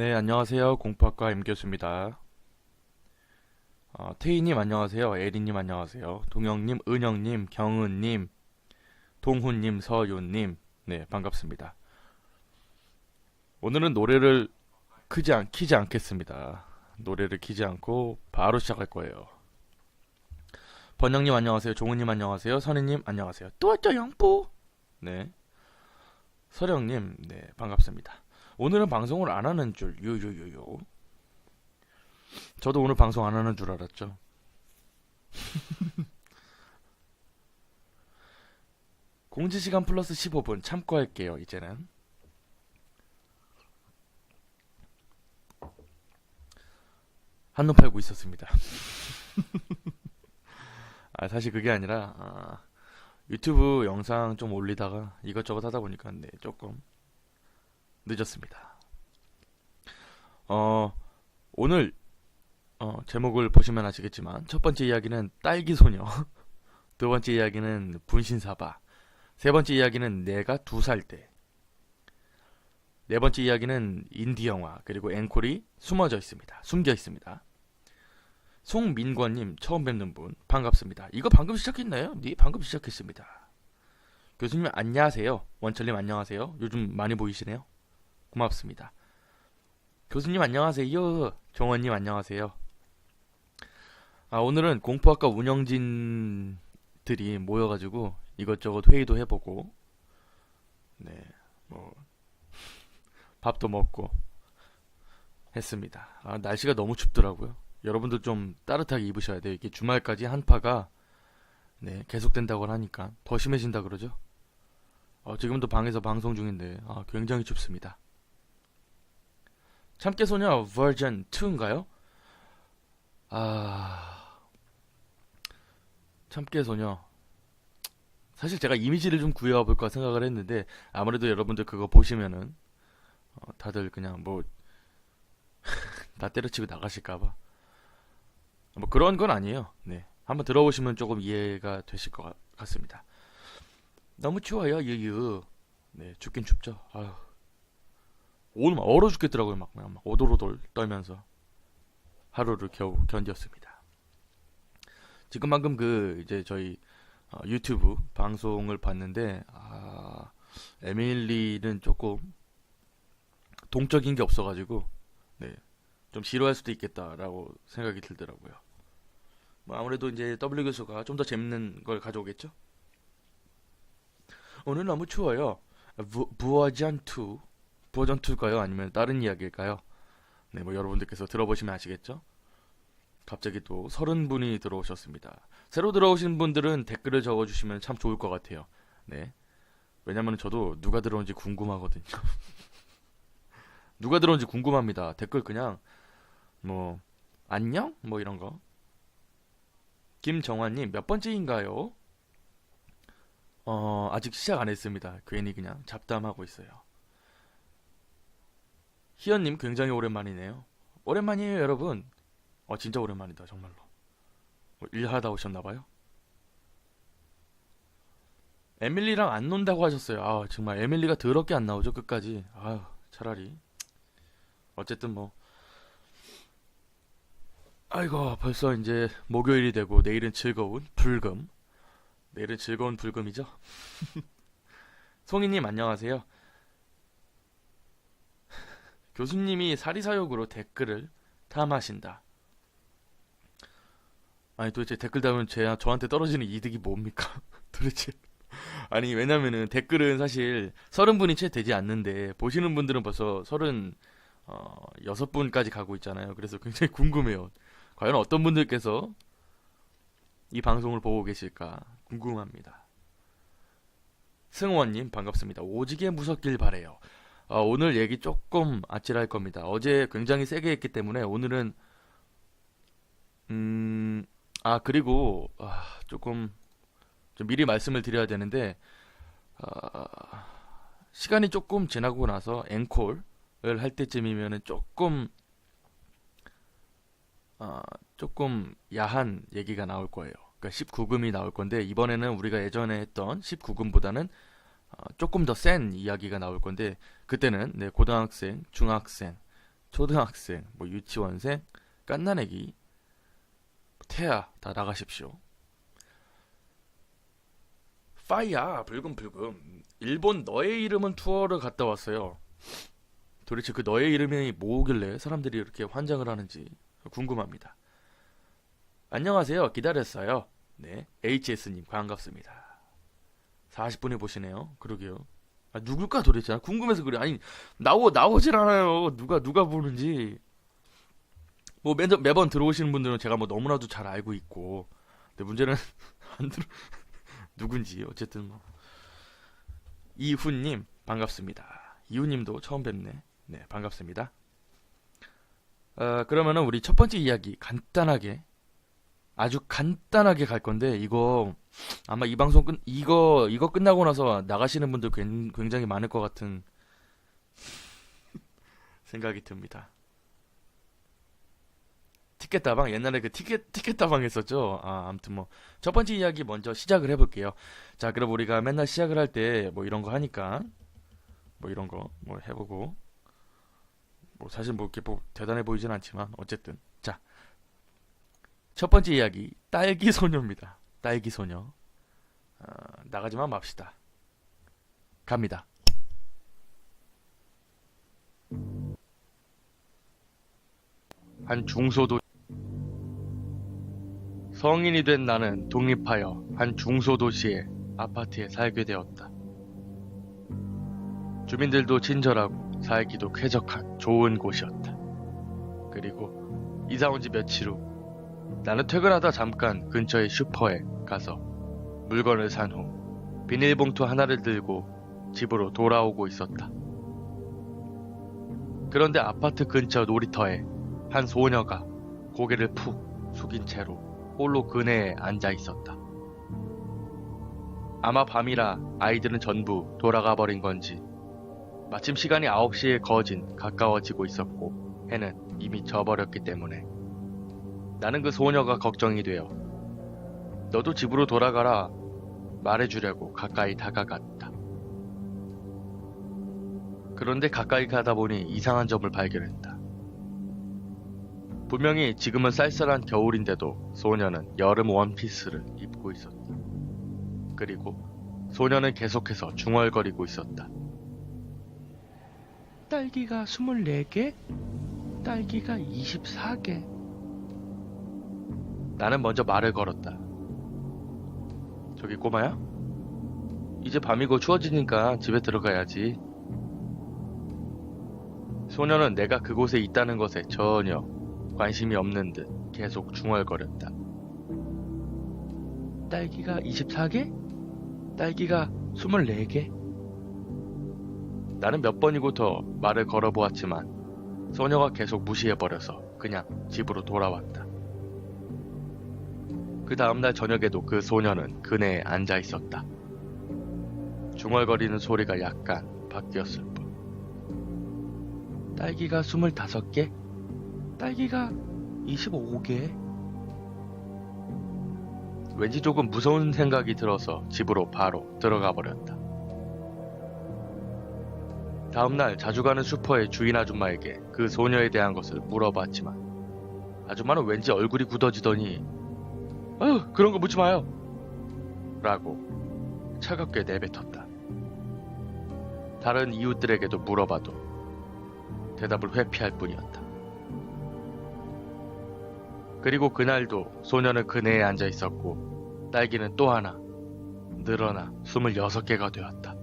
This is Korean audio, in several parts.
네, 안녕하세요. 공부학과 임교수입니다. 태희님 안녕하세요. 에리님 안녕하세요. 동영님, 은영님, 경은님, 동훈님, 서윤님, 네, 반갑습니다. 오늘은 노래를 키지 않겠습니다. 노래를 키지 않고 바로 시작할 거예요. 번영님 안녕하세요. 종훈님 안녕하세요. 선희님 안녕하세요. 또 왔죠, 영뿌? 네, 서령님, 네, 반갑습니다. 오늘은 방송을 안 하는 줄, 유유유유. 저도 오늘 방송 안 하는 줄 알았죠. 공지시간 플러스 15분 참고할게요, 이제는. 한눈 팔고 있었습니다. 사실 그게 아니라, 유튜브 영상 좀 올리다가 이것저것 하다 보니까, 네, 조금 늦었습니다. 어, 오늘, 제목을 보시면 아시겠지만, 첫 번째 이야기는 딸기소녀, 두 번째 이야기는 분신사바, 세 번째 이야기는 내가 2살 때, 네 번째 이야기는 인디 영화, 그리고 앵콜이 숨겨 있습니다. 송민권님 처음 뵙는 분 반갑습니다. 이거 방금 시작했나요? 네, 방금 시작했습니다. 교수님 안녕하세요. 원철님 안녕하세요. 요즘 많이 보이시네요. 고맙습니다. 교수님 안녕하세요. 정원님 안녕하세요. 오늘은 공포학과 운영진들이 모여가지고 이것저것 회의도 해보고, 네, 뭐 밥도 먹고 했습니다. 날씨가 너무 춥더라고요. 여러분들 좀 따뜻하게 입으셔야 돼요. 이게 주말까지 한파가, 네, 계속된다고 하니까 더 심해진다 그러죠. 지금도 방에서 방송 중인데 굉장히 춥습니다. 참깨소녀 버전 2인가요? 참깨소녀, 사실 제가 이미지를 좀 구해와볼까 생각을 했는데 아무래도 여러분들 그거 보시면은 다들 그냥 뭐 다 때려치고 나가실까봐 뭐 그런 건 아니에요. 네, 한번 들어보시면 조금 이해가 되실 것 같습니다. 너무 추워요, 유유. 네, 춥긴 춥죠. 오늘 막 얼어 죽겠더라고요. 막 오돌오돌 떨면서 하루를 겨우 견뎠습니다. 지금 방금 이제 저희 유튜브 방송을 봤는데, 에밀리는 조금 동적인 게 없어가지고, 네, 좀 싫어할 수도 있겠다라고 생각이 들더라고요. 뭐 아무래도 이제 W 교수가 좀 더 재밌는 걸 가져오겠죠? 오늘 너무 추워요. 부어전 2, 부어전 2일까요? 아니면 다른 이야기일까요? 네, 뭐 여러분들께서 들어보시면 아시겠죠? 갑자기 또 30분이 들어오셨습니다. 새로 들어오신 분들은 댓글을 적어주시면 참 좋을 것 같아요. 네, 왜냐면 저도 누가 들어온지 궁금하거든요. 누가 들어온지 궁금합니다. 댓글 그냥 뭐 안녕? 뭐 이런 거. 김정환님 몇 번째인가요? 아직 시작 안 했습니다. 괜히 그냥 잡담하고 있어요. 희연님 굉장히 오랜만이네요. 오랜만이에요, 여러분. 진짜 오랜만이다, 정말로. 일하다 오셨나봐요. 에밀리랑 안 논다고 하셨어요. 정말 에밀리가 더럽게 안 나오죠, 끝까지. 차라리. 어쨌든 뭐. 아이고, 벌써 이제 목요일이 되고 내일은 즐거운 불금. 내일은 즐거운 불금이죠. 송이님 안녕하세요. 교수님이 사리사욕으로 댓글을 탐하신다. 아니 도대체 댓글 달면 저한테 떨어지는 이득이 뭡니까? 도대체. 아니 왜냐면은 댓글은 사실 30분이 채 되지 않는데 보시는 분들은 벌써 36분까지 가고 있잖아요. 그래서 굉장히 궁금해요. 과연 어떤 분들께서 이 방송을 보고 계실까 궁금합니다. 승원님 반갑습니다. 오지게 무섭길 바래요. 오늘 얘기 조금 아찔할 겁니다. 어제 굉장히 세게 했기 때문에 오늘은 그리고 조금 좀 미리 말씀을 드려야 되는데, 시간이 조금 지나고 나서 앵콜을 할 때쯤이면은 조금 야한 얘기가 나올 거예요. 그러니까 19금이 나올 건데 이번에는 우리가 예전에 했던 19금보다는 조금 더 센 이야기가 나올 건데, 그때는 네, 고등학생, 중학생, 초등학생, 뭐 유치원생, 갓난애기, 태아 다 나가십시오. 파이야 불금불금. 일본 너의 이름은 투어를 갔다 왔어요. 도대체 그 너의 이름이 뭐길래 사람들이 이렇게 환장을 하는지 궁금합니다. 안녕하세요. 기다렸어요. 네, HS님 반갑습니다. 40분이 보시네요. 그러게요. 아, 누굴까 도대체? 궁금해서 그래. 아니, 나오질 않아요. 누가 부르는지. 뭐 매번 들어오시는 분들은 제가 뭐 너무나도 잘 알고 있고. 근데 문제는 안 들어. 누군지. 어쨌든 뭐. 이훈님 반갑습니다. 이훈님도 처음 뵙네. 네, 반갑습니다. 그러면은 우리 첫 번째 이야기 아주 간단하게 갈 건데, 이거 아마 이 방송 이거 끝나고 나서 나가시는 분들 굉장히 많을 것 같은 생각이 듭니다. 티켓다방, 옛날에 그 티켓다방 했었죠. 아무튼 뭐 첫 번째 이야기 먼저 시작을 해볼게요. 자, 그럼 우리가 맨날 시작을 할 때 뭐 이런 거 하니까 뭐 이런 거 뭐 해보고, 뭐 사실 뭐 이렇게 뭐 대단해 보이진 않지만 어쨌든. 자, 첫 번째 이야기, 딸기 소녀입니다. 딸기 소녀. 나가지만 맙시다. 갑니다. 한 중소도 성인이 된 나는 독립하여 한 중소도시의 아파트에 살게 되었다. 주민들도 친절하고 살기도 쾌적한 좋은 곳이었다. 그리고 이사 온 지 며칠 후 나는 퇴근하다 잠깐 근처의 슈퍼에 가서 물건을 산 후 비닐봉투 하나를 들고 집으로 돌아오고 있었다. 그런데 아파트 근처 놀이터에 한 소녀가 고개를 푹 숙인 채로 홀로 그네에 앉아 있었다. 아마 밤이라 아이들은 전부 돌아가 버린 건지 마침 시간이 9시에 거진 가까워지고 있었고 해는 이미 져버렸기 때문에 나는 그 소녀가 걱정이 되어 너도 집으로 돌아가라 말해주려고 가까이 다가갔다. 그런데 가까이 가다 보니 이상한 점을 발견했다. 분명히 지금은 쌀쌀한 겨울인데도 소녀는 여름 원피스를 입고 있었다. 그리고 소녀는 계속해서 중얼거리고 있었다. 딸기가 24개? 딸기가 24개? 나는 먼저 말을 걸었다. 저기 꼬마야? 이제 밤이고 추워지니까 집에 들어가야지. 소녀는 내가 그곳에 있다는 것에 전혀 관심이 없는 듯 계속 중얼거렸다. 딸기가 24개? 딸기가 24개? 나는 몇 번이고 더 말을 걸어보았지만 소녀가 계속 무시해버려서 그냥 집으로 돌아왔다. 그 다음날 저녁에도 그 소녀는 그네에 앉아 있었다. 중얼거리는 소리가 약간 바뀌었을 뿐. 딸기가 25개? 딸기가 25개? 왠지 조금 무서운 생각이 들어서 집으로 바로 들어가 버렸다. 다음날 자주 가는 슈퍼의 주인 아줌마에게 그 소녀에 대한 것을 물어봤지만 아줌마는 왠지 얼굴이 굳어지더니 그런 거 묻지 마요 라고 차갑게 내뱉었다. 다른 이웃들에게도 물어봐도 대답을 회피할 뿐이었다. 그리고 그날도 소녀는 그네에 앉아 있었고 딸기는 또 하나 늘어나 26개가 되었다.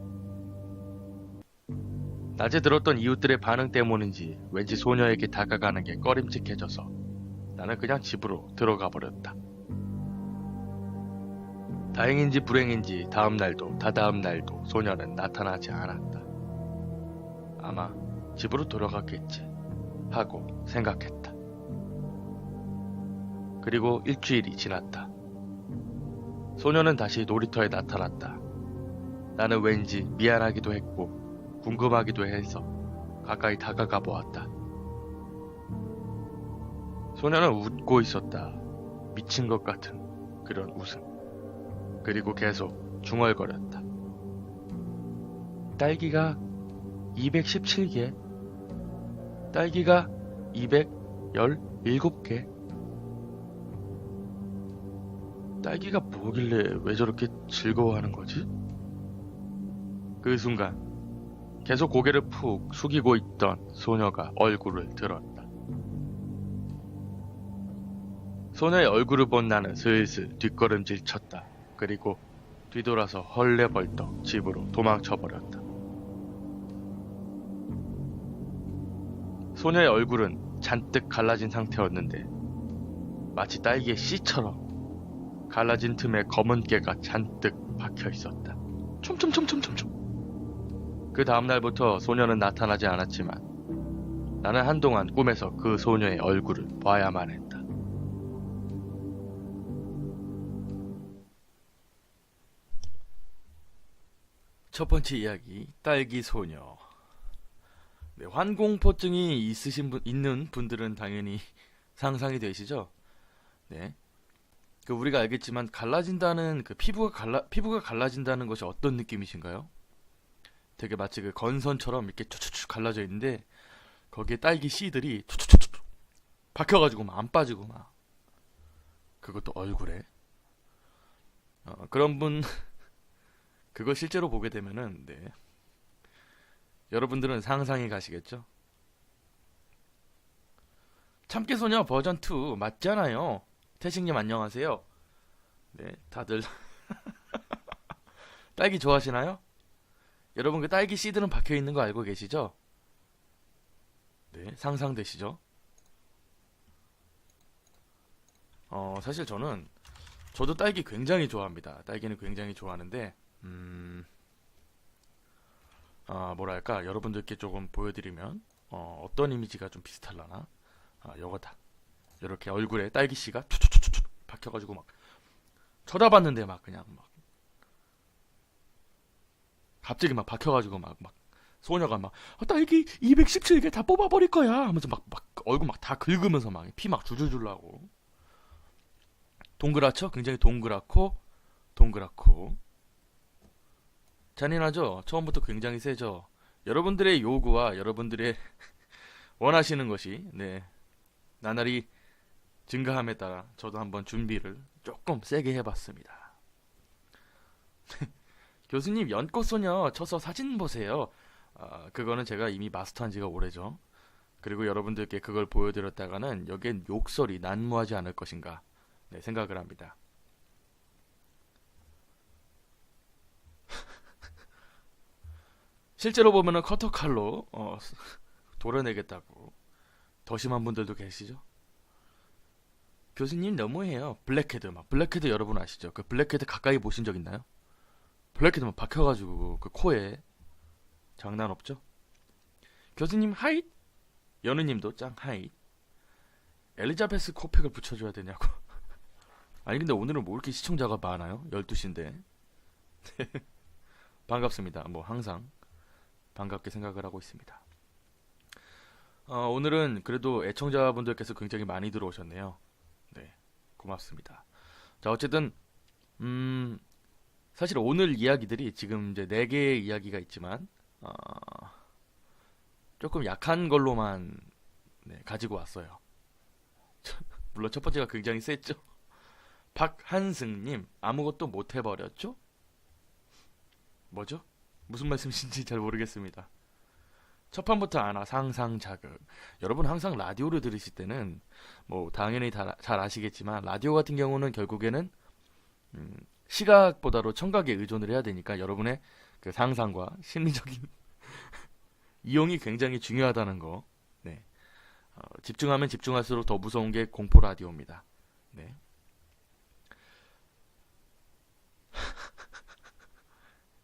낮에 들었던 이웃들의 반응 때문인지 왠지 소녀에게 다가가는 게 꺼림칙해져서 나는 그냥 집으로 들어가 버렸다. 다행인지 불행인지 다음날도 다다음날도 소녀는 나타나지 않았다. 아마 집으로 돌아갔겠지 하고 생각했다. 그리고 일주일이 지났다. 소녀는 다시 놀이터에 나타났다. 나는 왠지 미안하기도 했고 궁금하기도 해서 가까이 다가가 보았다. 소녀는 웃고 있었다. 미친 것 같은 그런 웃음. 그리고 계속 중얼거렸다. 딸기가 217개? 딸기가 217개. 딸기가 뭐길래 왜 저렇게 즐거워하는 거지? 그 순간 계속 고개를 푹 숙이고 있던 소녀가 얼굴을 들었다. 소녀의 얼굴을 본 나는 슬슬 뒷걸음질 쳤다. 그리고 뒤돌아서 헐레벌떡 집으로 도망쳐버렸다. 소녀의 얼굴은 잔뜩 갈라진 상태였는데 마치 딸기의 씨처럼 갈라진 틈에 검은 깨가 잔뜩 박혀 있었다. 촘촘촘촘촘촘. 그 다음날부터 소녀는 나타나지 않았지만 나는 한동안 꿈에서 그 소녀의 얼굴을 봐야만 했다. 첫 번째 이야기, 딸기 소녀. 네, 환공포증이 있는 분들은 당연히 상상이 되시죠? 네. 그 우리가 알겠지만 갈라진다는 그 피부가 갈라진다는 것이 어떤 느낌이신가요? 되게 마치 그 건선처럼 이렇게 쭉쭉쭉 갈라져 있는데 거기에 딸기 씨들이 툭툭툭툭 박혀가지고 막 안 빠지고 막 그것도 얼굴에 그런 분 그거 실제로 보게 되면은 네. 여러분들은 상상이 가시겠죠? 참깨소녀 버전 2 맞잖아요. 태식님 안녕하세요. 네, 다들 딸기 좋아하시나요? 여러분 그 딸기 씨들은 박혀 있는 거 알고 계시죠? 네, 상상되시죠? 사실 저도 딸기 굉장히 좋아합니다. 딸기는 굉장히 좋아하는데 뭐랄까 여러분들께 조금 보여드리면 어떤 이미지가 좀 비슷할라나? 요거다. 이렇게 얼굴에 딸기 씨가 툭툭툭툭 박혀가지고 막 쳐다봤는데 막 그냥 막 갑자기 막 박혀가지고 막 소녀가 막 딸기 217개 다 뽑아버릴 거야 하면서 막 얼굴 막 다 긁으면서 막 피 막 줄줄줄 나고 동그랗죠? 굉장히 동그랗고 잔인하죠? 처음부터 굉장히 세죠? 여러분들의 요구와 여러분들의 원하시는 것이 네 나날이 증가함에 따라 저도 한번 준비를 조금 세게 해봤습니다. 교수님 연꽃소녀 쳐서 사진 보세요. 그거는 제가 이미 마스터한 지가 오래죠. 그리고 여러분들께 그걸 보여드렸다가는 여기엔 욕설이 난무하지 않을 것인가 네, 생각을 합니다. 실제로 보면은 커터칼로 도려내겠다고 더 심한 분들도 계시죠? 교수님 너무해요. 블랙헤드 여러분 아시죠? 그 블랙헤드 가까이 보신 적 있나요? 블랙헤드 막 박혀가지고 그 코에 장난 없죠? 교수님 하잇 연우님도 짱 하잇 엘리자베스 코팩을 붙여줘야 되냐고. 아니 근데 오늘은 뭐 이렇게 시청자가 많아요? 12시인데 반갑습니다. 뭐 항상 반갑게 생각을 하고 있습니다. 오늘은 그래도 애청자분들께서 굉장히 많이 들어오셨네요. 네, 고맙습니다. 자, 어쨌든 사실 오늘 이야기들이 지금 이제 4개의 이야기가 있지만 조금 약한 걸로만 네, 가지고 왔어요. 물론 첫 번째가 굉장히 셌죠. 박한승님 아무것도 못 해버렸죠? 뭐죠? 무슨 말씀이신지 잘 모르겠습니다. 첫 판부터 아나 상상 자극. 여러분 항상 라디오를 들으실 때는 뭐 당연히 잘 아시겠지만 라디오 같은 경우는 결국에는 시각보다도 청각에 의존을 해야 되니까 여러분의 그 상상과 심리적인 이용이 굉장히 중요하다는 거. 네. 집중하면 집중할수록 더 무서운 게 공포 라디오입니다. 네.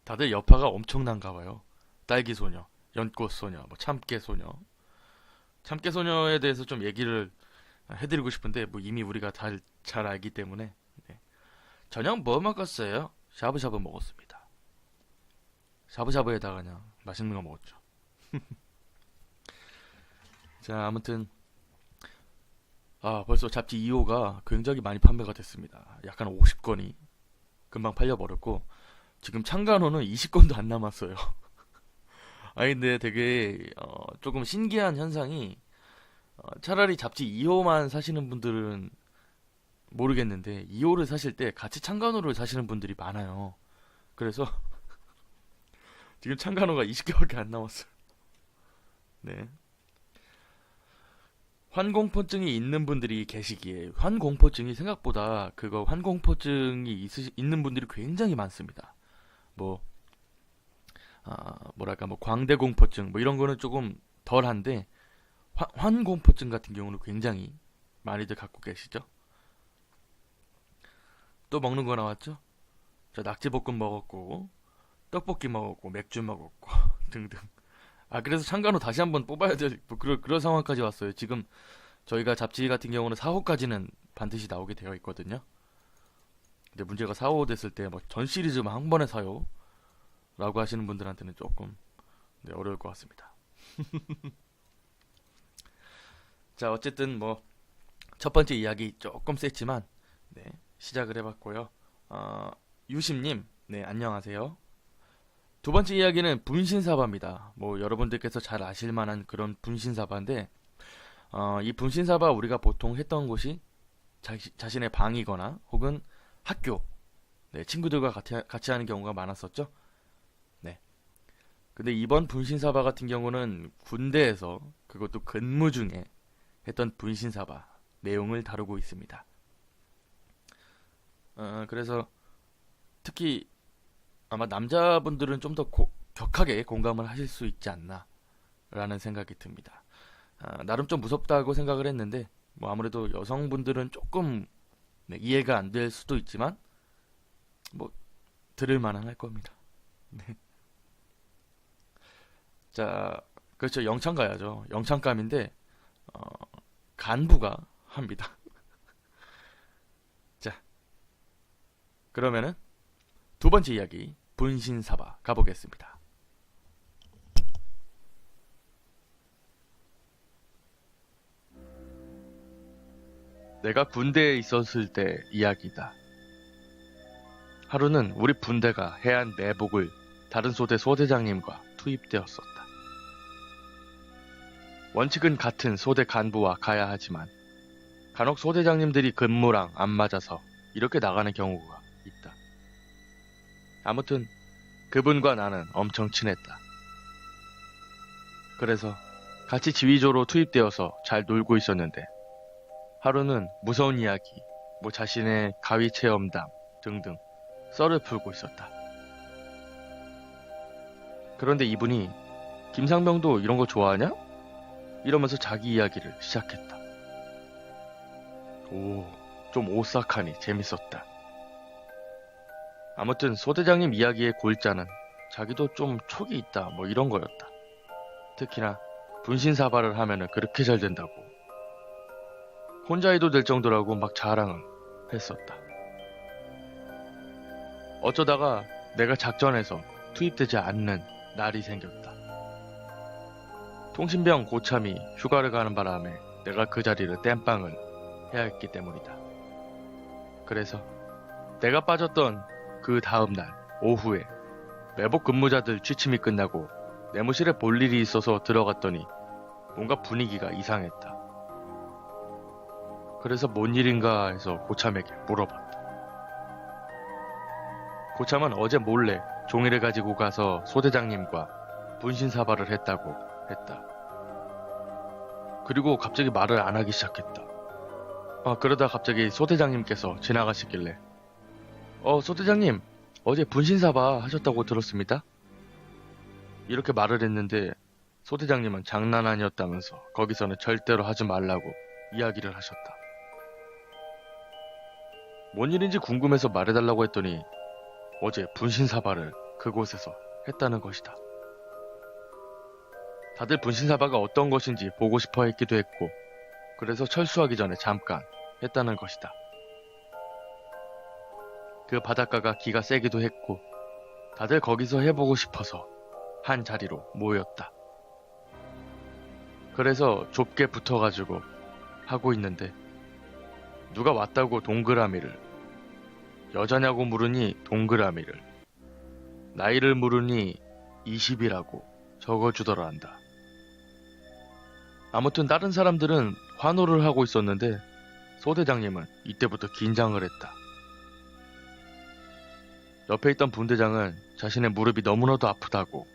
다들 여파가 엄청난가 봐요. 딸기소녀, 연꽃소녀, 뭐 참깨소녀. 참깨소녀에 대해서 좀 얘기를 해드리고 싶은데 뭐 이미 우리가 잘 알기 때문에 네. 저녁 뭐 먹었어요? 샤브샤브 먹었습니다. 샤브샤브에다가 그냥 맛있는 거 먹었죠. 자, 아무튼 벌써 잡지 2호가 굉장히 많이 판매가 됐습니다. 약간 50건이 금방 팔려버렸고 지금 창간호는 20건도 안 남았어요. 아니 근데 되게 조금 신기한 현상이 차라리 잡지 2호만 사시는 분들은 모르겠는데 2호를 사실 때 같이 창간호를 사시는 분들이 많아요. 그래서 지금 창간호가 20개밖에 안 남았어요. 네. 환공포증이 있는 분들이 계시기에 환공포증이 생각보다 그거 환공포증이 있는 분들이 굉장히 많습니다. 뭐 뭐랄까 뭐 광대공포증 뭐 이런 거는 조금 덜한데 환공포증 같은 경우는 굉장히 많이들 갖고 계시죠. 또 먹는 거 나왔죠? 저 낙지볶음 먹었고 떡볶이 먹었고 맥주 먹었고 등등. 그래서 창간호 다시 한번 뽑아야 될 뭐 그런 상황까지 왔어요. 지금 저희가 잡지 같은 경우는 4호까지는 반드시 나오게 되어 있거든요. 근데 문제가 4호 됐을 때 뭐 전 시리즈만 한 번에 사요 라고 하시는 분들한테는 조금 네, 어려울 것 같습니다. 자, 어쨌든 뭐 첫 번째 이야기 조금 셌지만 네, 시작을 해봤고요. 유심님, 네, 안녕하세요. 두 번째 이야기는 분신사바입니다. 뭐 여러분들께서 잘 아실 만한 그런 분신사바인데 이 분신사바 우리가 보통 했던 곳이 자신의 방이거나 혹은 학교, 네, 친구들과 같이 하는 경우가 많았었죠. 네. 근데 이번 분신사바 같은 경우는 군대에서 그것도 근무 중에 했던 분신사바 내용을 다루고 있습니다. 그래서 특히 아마 남자분들은 좀 더 격하게 공감을 하실 수 있지 않나 라는 생각이 듭니다. 나름 좀 무섭다고 생각을 했는데 뭐 아무래도 여성분들은 조금 네, 이해가 안 될 수도 있지만 뭐 들을 만은 할 겁니다. 네. 자, 그렇죠. 영창 가야죠. 영창감인데 간부가 합니다. 자, 그러면은 두 번째 이야기 분신사바 가보겠습니다. 내가 군대에 있었을 때 이야기다. 하루는 우리 분대가 해안 내복을 다른 소대 소대장님과 투입되었었다. 원칙은 같은 소대 간부와 가야 하지만 간혹 소대장님들이 근무랑 안 맞아서 이렇게 나가는 경우가 있다. 아무튼 그분과 나는 엄청 친했다. 그래서 같이 지휘조로 투입되어서 잘 놀고 있었는데 하루는 무서운 이야기, 뭐 자신의 가위 체험담 등등 썰을 풀고 있었다. 그런데 이분이 김상병도 이런 거 좋아하냐? 이러면서 자기 이야기를 시작했다. 좀 오싹하니 재밌었다. 아무튼 소대장님 이야기의 골자는 자기도 좀 촉이 있다 뭐 이런 거였다. 특히나 분신사발을 하면은 그렇게 잘 된다고. 혼자 해도 될 정도라고 막 자랑을 했었다. 어쩌다가 내가 작전에서 투입되지 않는 날이 생겼다. 통신병 고참이 휴가를 가는 바람에 내가 그 자리를 땜빵을 해야 했기 때문이다. 그래서 내가 빠졌던 그 다음날 오후에 매복 근무자들 취침이 끝나고 내무실에 볼 일이 있어서 들어갔더니 뭔가 분위기가 이상했다. 그래서 뭔 일인가 해서 고참에게 물어봤다. 고참은 어제 몰래 종이를 가지고 가서 소대장님과 분신사발을 했다고 했다. 그리고 갑자기 말을 안 하기 시작했다. 그러다 갑자기 소대장님께서 지나가시길래 소대장님 어제 분신사바 하셨다고 들었습니다. 이렇게 말을 했는데 소대장님은 장난 아니었다면서 거기서는 절대로 하지 말라고 이야기를 하셨다. 뭔 일인지 궁금해서 말해달라고 했더니 어제 분신사바를 그곳에서 했다는 것이다. 다들 분신사바가 어떤 것인지 보고 싶어 했기도 했고 그래서 철수하기 전에 잠깐 했다는 것이다. 그 바닷가가 기가 세기도 했고 다들 거기서 해보고 싶어서 한 자리로 모였다. 그래서 좁게 붙어가지고 하고 있는데 누가 왔다고 동그라미를, 여자냐고 물으니 동그라미를, 나이를 물으니 20이라고 적어주더란다. 아무튼 다른 사람들은 환호를 하고 있었는데 소대장님은 이때부터 긴장을 했다. 옆에 있던 분대장은 자신의 무릎이 너무나도 아프다고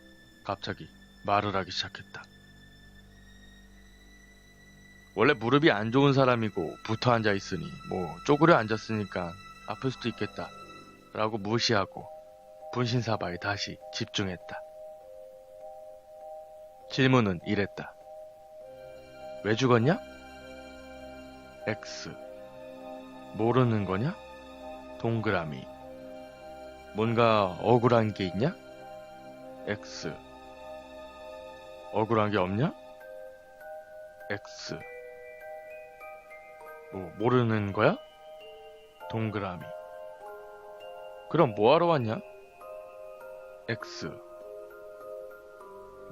갑자기 말을 하기 시작했다. 원래 무릎이 안 좋은 사람이고 붙어 앉아 있으니 뭐 쪼그려 앉았으니까 아플 수도 있겠다 라고 무시하고 분신사바에 다시 집중했다. 질문은 이랬다. 왜 죽었냐? X. 모르는 거냐? 동그라미. 뭔가 억울한 게 있냐? X. 억울한 게 없냐? X. 뭐 모르는 거야? 동그라미. 그럼 뭐하러 왔냐? X.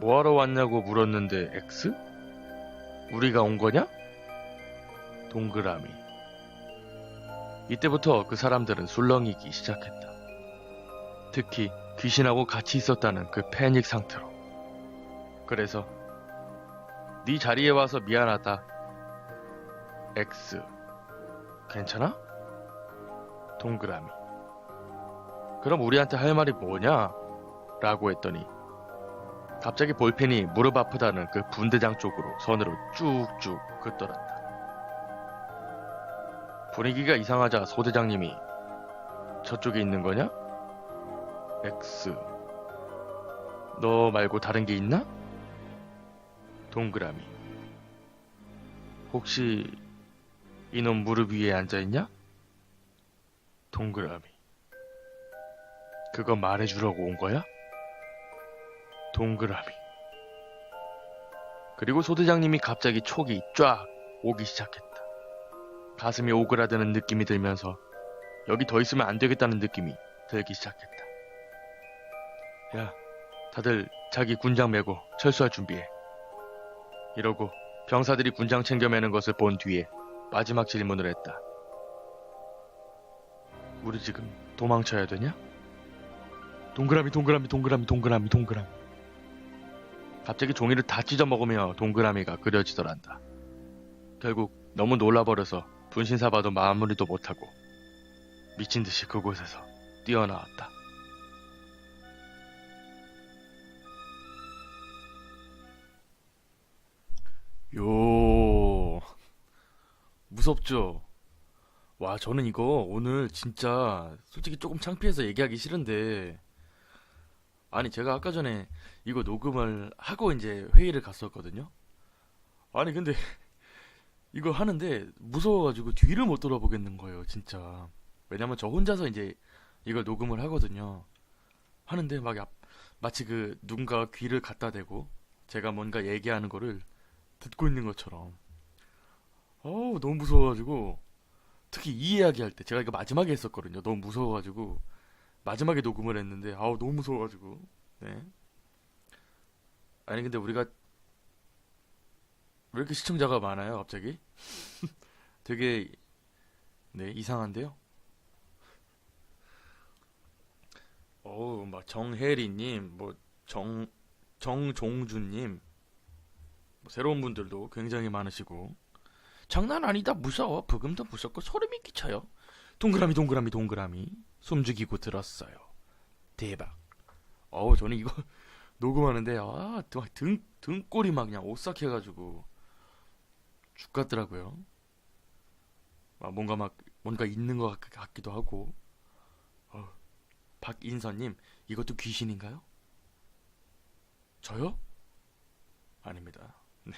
뭐하러 왔냐고 물었는데 X? 우리가 온 거냐? 동그라미. 이때부터 그 사람들은 술렁이기 시작했다. 특히 귀신하고 같이 있었다는 그 패닉 상태로. 그래서 네 자리에 와서 미안하다. X. 괜찮아? 동그라미. 그럼 우리한테 할 말이 뭐냐? 라고 했더니 갑자기 볼펜이 무릎 아프다는 그 분대장 쪽으로 선으로 쭉쭉 긋돌았다. 분위기가 이상하자 소대장님이 저쪽에 있는 거냐? X. 너 말고 다른 게 있나? 동그라미. 혹시 이놈 무릎 위에 앉아있냐? 동그라미. 그거 말해주려고 온 거야? 동그라미. 그리고 소대장님이 갑자기 촉이 쫙 오기 시작했다. 가슴이 오그라드는 느낌이 들면서 여기 더 있으면 안 되겠다는 느낌이 들기 시작했다. 야, 다들 자기 군장 메고 철수할 준비해. 이러고 병사들이 군장 챙겨 매는 것을 본 뒤에 마지막 질문을 했다. 우리 지금 도망쳐야 되냐? 동그라미 동그라미 동그라미 동그라미 동그라미. 갑자기 종이를 다 찢어먹으며 동그라미가 그려지더란다. 결국 너무 놀라버려서 분신사바도 마무리도 못하고 미친듯이 그곳에서 뛰어나왔다. 요, 무섭죠? 와, 저는 이거 오늘 진짜 솔직히 조금 창피해서 얘기하기 싫은데, 아니, 제가 아까 전에 이거 녹음을 하고 이제 회의를 갔었거든요? 아니, 근데 이거 하는데 무서워가지고 뒤를 못 돌아보겠는 거예요, 진짜. 왜냐면 저 혼자서 이제 이걸 녹음을 하거든요. 하는데 마치 그 누군가 귀를 갖다 대고 제가 뭔가 얘기하는 거를 듣고 있는 것처럼. 어우, 너무 무서워가지고. 특히 이 이야기 할 때 제가 이거 마지막에 했었거든요. 너무 무서워가지고 마지막에 녹음을 했는데 아우 너무 무서워가지고. 네. 아니 근데 우리가 왜 이렇게 시청자가 많아요, 갑자기? 되게 네 이상한데요. 어우 막 정혜리님, 뭐 정 정종준님, 뭐 새로운 분들도 굉장히 많으시고 장난 아니다 무서워 부금도 무섭고 소름이 끼쳐요. 동그라미 동그라미 동그라미 숨죽이고 들었어요. 대박. 어우 저는 이거 녹음하는데 등골이 막 그냥 오싹해가지고 죽 같더라고요. 뭔가 있는 것 같기도 하고. 어, 박인선님 이것도 귀신인가요? 저요? 아닙니다. 네.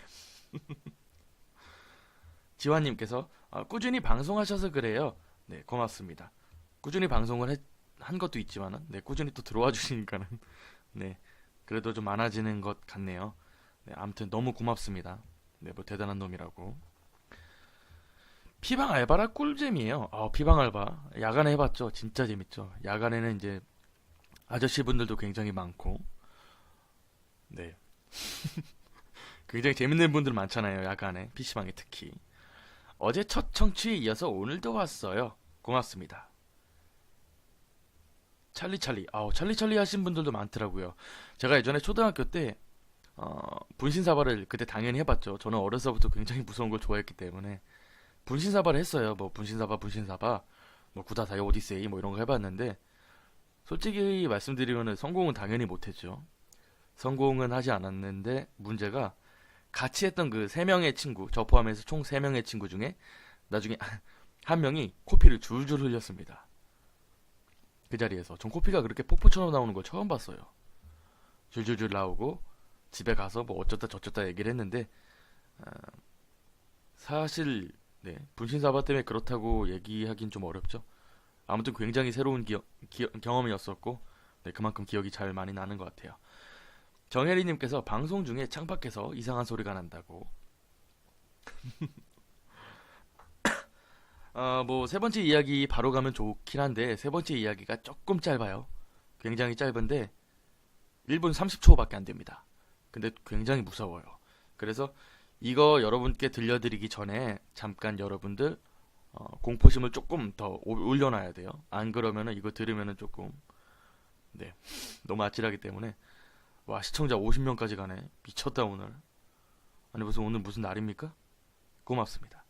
지환님께서 꾸준히 방송하셔서 그래요. 네 고맙습니다. 꾸준히 한 것도 있지만은 네 꾸준히 또 들어와 주시니까는 네 그래도 좀 많아지는 것 같네요. 네 아무튼 너무 고맙습니다. 네 뭐 대단한 놈이라고. 피방 알바라 꿀잼이에요. 피방 알바 야간에 해봤죠. 진짜 재밌죠. 야간에는 이제 아저씨 분들도 굉장히 많고 네 굉장히 재밌는 분들 많잖아요. 야간에 PC방에 특히. 어제 첫 청취에 이어서 오늘도 왔어요. 고맙습니다. 찰리찰리 하신 분들도 많더라고요. 제가 예전에 초등학교 때 분신사발을 그때 당연히 해봤죠. 저는 어려서부터 굉장히 무서운 걸 좋아했기 때문에 분신사발을 했어요. 뭐 분신사바, 뭐 구다다이 오디세이 뭐 이런 거 해봤는데 솔직히 말씀드리면은 성공은 당연히 못했죠. 성공은 하지 않았는데 문제가 같이 했던 그 세 명의 친구, 저 포함해서 총 세 명의 친구 중에 나중에 한 명이 코피를 줄줄 흘렸습니다. 그 자리에서 전 코피가 그렇게 폭포처럼 나오는 걸 처음 봤어요. 줄줄줄 나오고 집에 가서 뭐 어쩌다 저쩌다 얘기를 했는데 어, 사실 네, 분신사바 때문에 그렇다고 얘기하긴 좀 어렵죠. 아무튼 굉장히 새로운 경험이었었고 네, 그만큼 기억이 잘 많이 나는 것 같아요. 정혜리님께서 방송 중에 창밖에서 이상한 소리가 난다고. 뭐 세 번째 이야기 바로 가면 좋긴 한데 세 번째 이야기가 조금 짧아요. 굉장히 짧은데 1분 30초밖에 안 됩니다. 근데 굉장히 무서워요. 그래서 이거 여러분께 들려드리기 전에 잠깐 여러분들 공포심을 조금 더 올려놔야 돼요. 안 그러면은 이거 들으면은 조금 네 너무 아찔하기 때문에 와 시청자 50명까지 가네. 미쳤다 오늘. 아니 무슨 오늘 무슨 날입니까? 고맙습니다.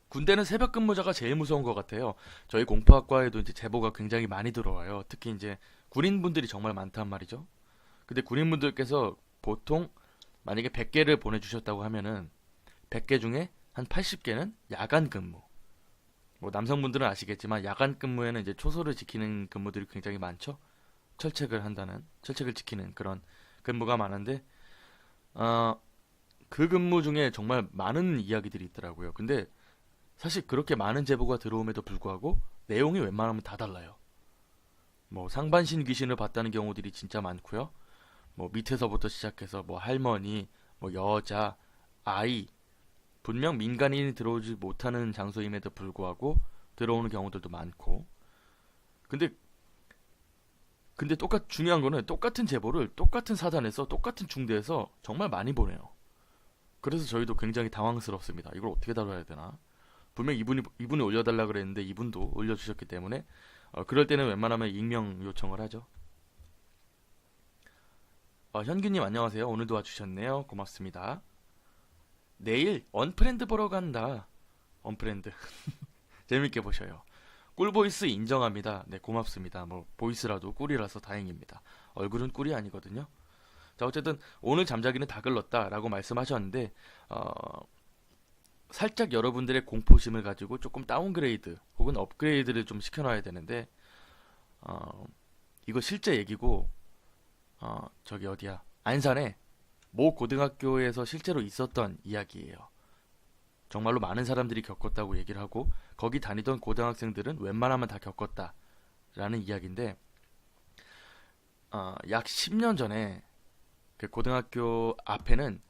군대는 새벽 근무자가 제일 무서운 것 같아요. 저희 공포학과에도 이제 제보가 굉장히 많이 들어와요. 특히 이제 군인분들이 정말 많단 말이죠. 근데 군인분들께서 보통 만약에 100개를 보내주셨다고 하면은 100개 중에 한 80개는 야간 근무. 뭐 남성분들은 아시겠지만 야간 근무에는 이제 초소를 지키는 근무들이 굉장히 많죠. 철책을 지키는 그런 근무가 많은데 그 근무 중에 정말 많은 이야기들이 있더라고요. 근데 사실 그렇게 많은 제보가 들어옴에도 불구하고 내용이 웬만하면 다 달라요. 뭐 상반신 귀신을 봤다는 경우들이 진짜 많고요. 뭐 밑에서부터 시작해서 뭐 할머니, 뭐 여자, 아이, 분명 민간인이 들어오지 못하는 장소임에도 불구하고 들어오는 경우들도 많고. 근데 중요한 거는 똑같은 제보를 똑같은 사단에서 똑같은 중대에서 정말 많이 보내요. 그래서 저희도 굉장히 당황스럽습니다. 이걸 어떻게 다뤄야 되나? 분명 이분이 올려달라 그랬는데 이분도 올려주셨기 때문에 그럴 때는 웬만하면 익명 요청을 하죠. 현규님 안녕하세요. 오늘도 와주셨네요. 고맙습니다. 내일 언프렌드 보러 간다. 언프렌드 재밌게 보셔요. 꿀보이스 인정합니다. 네 고맙습니다. 뭐 보이스라도 꿀이라서 다행입니다. 얼굴은 꿀이 아니거든요. 자 어쨌든 오늘 잠자기는 다 글렀다라고 말씀하셨는데 살짝 여러분들의 공포심을 가지고 조금 다운그레이드 혹은 업그레이드를 좀 시켜놔야 되는데 이거 실제 얘기고 저기 어디야 안산에 모 고등학교에서 실제로 있었던 이야기예요. 정말로 많은 사람들이 겪었다고 얘기를 하고 거기 다니던 고등학생들은 웬만하면 다 겪었다라는 이야기인데 약 10년 전에 그 고등학교 앞에는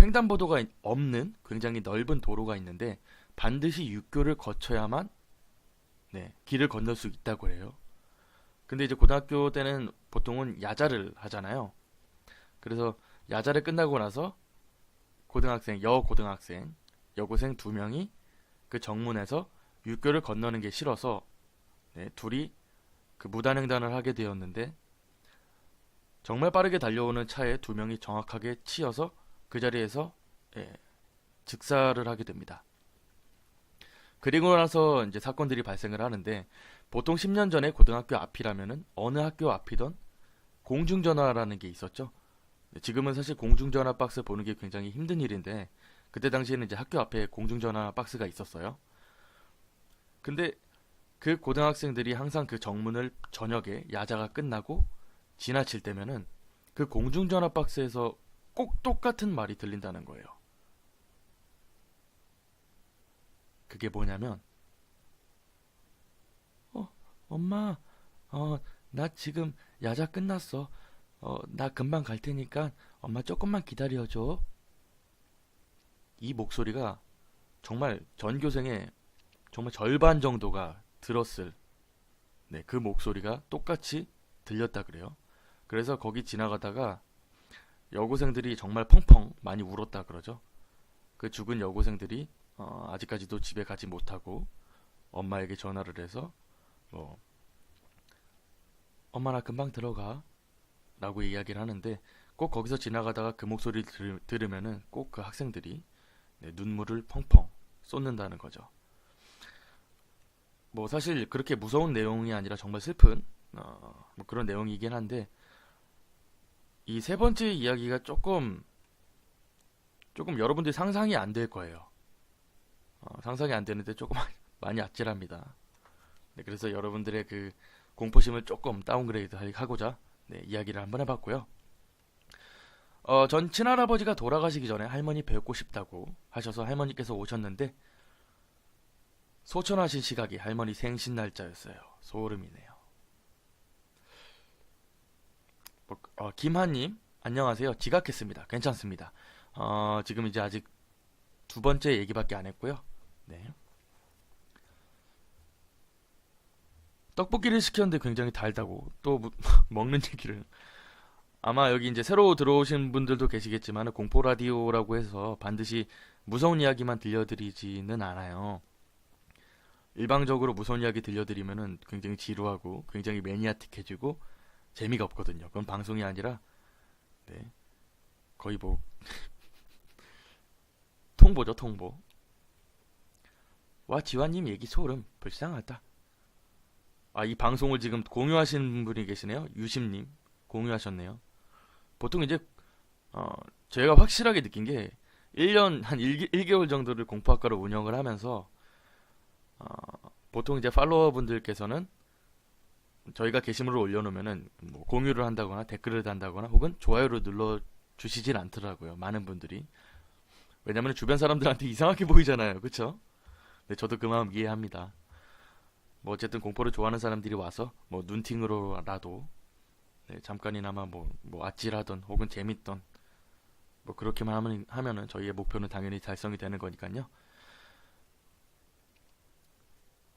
횡단보도가 없는 굉장히 넓은 도로가 있는데 반드시 육교를 거쳐야만 네, 길을 건널 수 있다고 해요. 근데 이제 고등학교 때는 보통은 야자를 하잖아요. 그래서 야자를 끝나고 나서 여고생 2명이 그 정문에서 육교를 건너는 게 싫어서 네, 둘이 그 무단횡단을 하게 되었는데 정말 빠르게 달려오는 차에 2명이 정확하게 치여서 그 자리에서 예, 즉사를 하게 됩니다. 그리고 나서 이제 사건들이 발생을 하는데 보통 10년 전에 고등학교 앞이라면은 어느 학교 앞이던 공중전화라는 게 있었죠. 지금은 사실 공중전화 박스 보는 게 굉장히 힘든 일인데 그때 당시에는 이제 학교 앞에 공중전화 박스가 있었어요. 근데 그 고등학생들이 항상 그 정문을 저녁에 야자가 끝나고 지나칠 때면은 그 공중전화 박스에서 꼭 똑같은 말이 들린다는 거예요. 그게 뭐냐면 엄마 나 지금 야자 끝났어. 나 금방 갈 테니까 엄마 조금만 기다려줘. 이 목소리가 정말 전교생의 정말 절반 정도가 들었을 네, 그 목소리가 똑같이 들렸다 그래요. 그래서 거기 지나가다가 여고생들이 정말 펑펑 많이 울었다 그러죠. 그 죽은 여고생들이 아직까지도 집에 가지 못하고 엄마에게 전화를 해서 뭐 엄마 나 금방 들어가. 라고 이야기를 하는데 꼭 거기서 지나가다가 그 목소리를 들으면은 꼭 그 학생들이 네, 눈물을 펑펑 쏟는다는 거죠. 뭐 사실 그렇게 무서운 내용이 아니라 정말 슬픈 뭐 그런 내용이긴 한데 이 세 번째 이야기가 조금 여러분들이 상상이 안 될 거예요. 상상이 안 되는데 조금 많이 아찔합니다. 네, 그래서 여러분들의 그 공포심을 조금 다운그레이드 하고자 네, 이야기를 한번 해봤고요. 전 친할아버지가 돌아가시기 전에 할머니 뵙고 싶다고 하셔서 할머니께서 오셨는데 소천하신 시각이 할머니 생신 날짜였어요. 소름이네요. 김한님 안녕하세요. 지각했습니다. 괜찮습니다. 지금 이제 아직 두 번째 얘기밖에 안 했고요. 네. 떡볶이를 시켰는데 굉장히 달다고 또 먹는 얘기를 아마 여기 이제 새로 들어오신 분들도 계시겠지만 공포 라디오라고 해서 반드시 무서운 이야기만 들려드리지는 않아요. 일방적으로 무서운 이야기 들려드리면은 굉장히 지루하고 굉장히 매니아틱해지고 재미가 없거든요. 그건 방송이 아니라 네, 거의 뭐 통보죠, 통보. 와, 지환님 얘기 소름. 불쌍하다. 이 방송을 지금 공유하신 분이 계시네요. 유심님 공유하셨네요. 보통 이제 어, 제가 확실하게 느낀 게 1년 한 1개월 정도를 공포학과를 운영을 하면서 어, 보통 이제 팔로워분들께서는 저희가 게시물을 올려놓으면은 뭐 공유를 한다거나 댓글을 단다거나 혹은 좋아요를 눌러 주시질 않더라고요. 많은 분들이. 왜냐면 주변 사람들한테 이상하게 보이잖아요. 그쵸? 네, 저도 그 마음 이해합니다. 뭐 어쨌든 공포를 좋아하는 사람들이 와서 뭐 눈팅으로라도 네, 잠깐이나마 뭐 아찔하던 혹은 재밌던 뭐 그렇게만 하면은 저희의 목표는 당연히 달성이 되는 거니까요.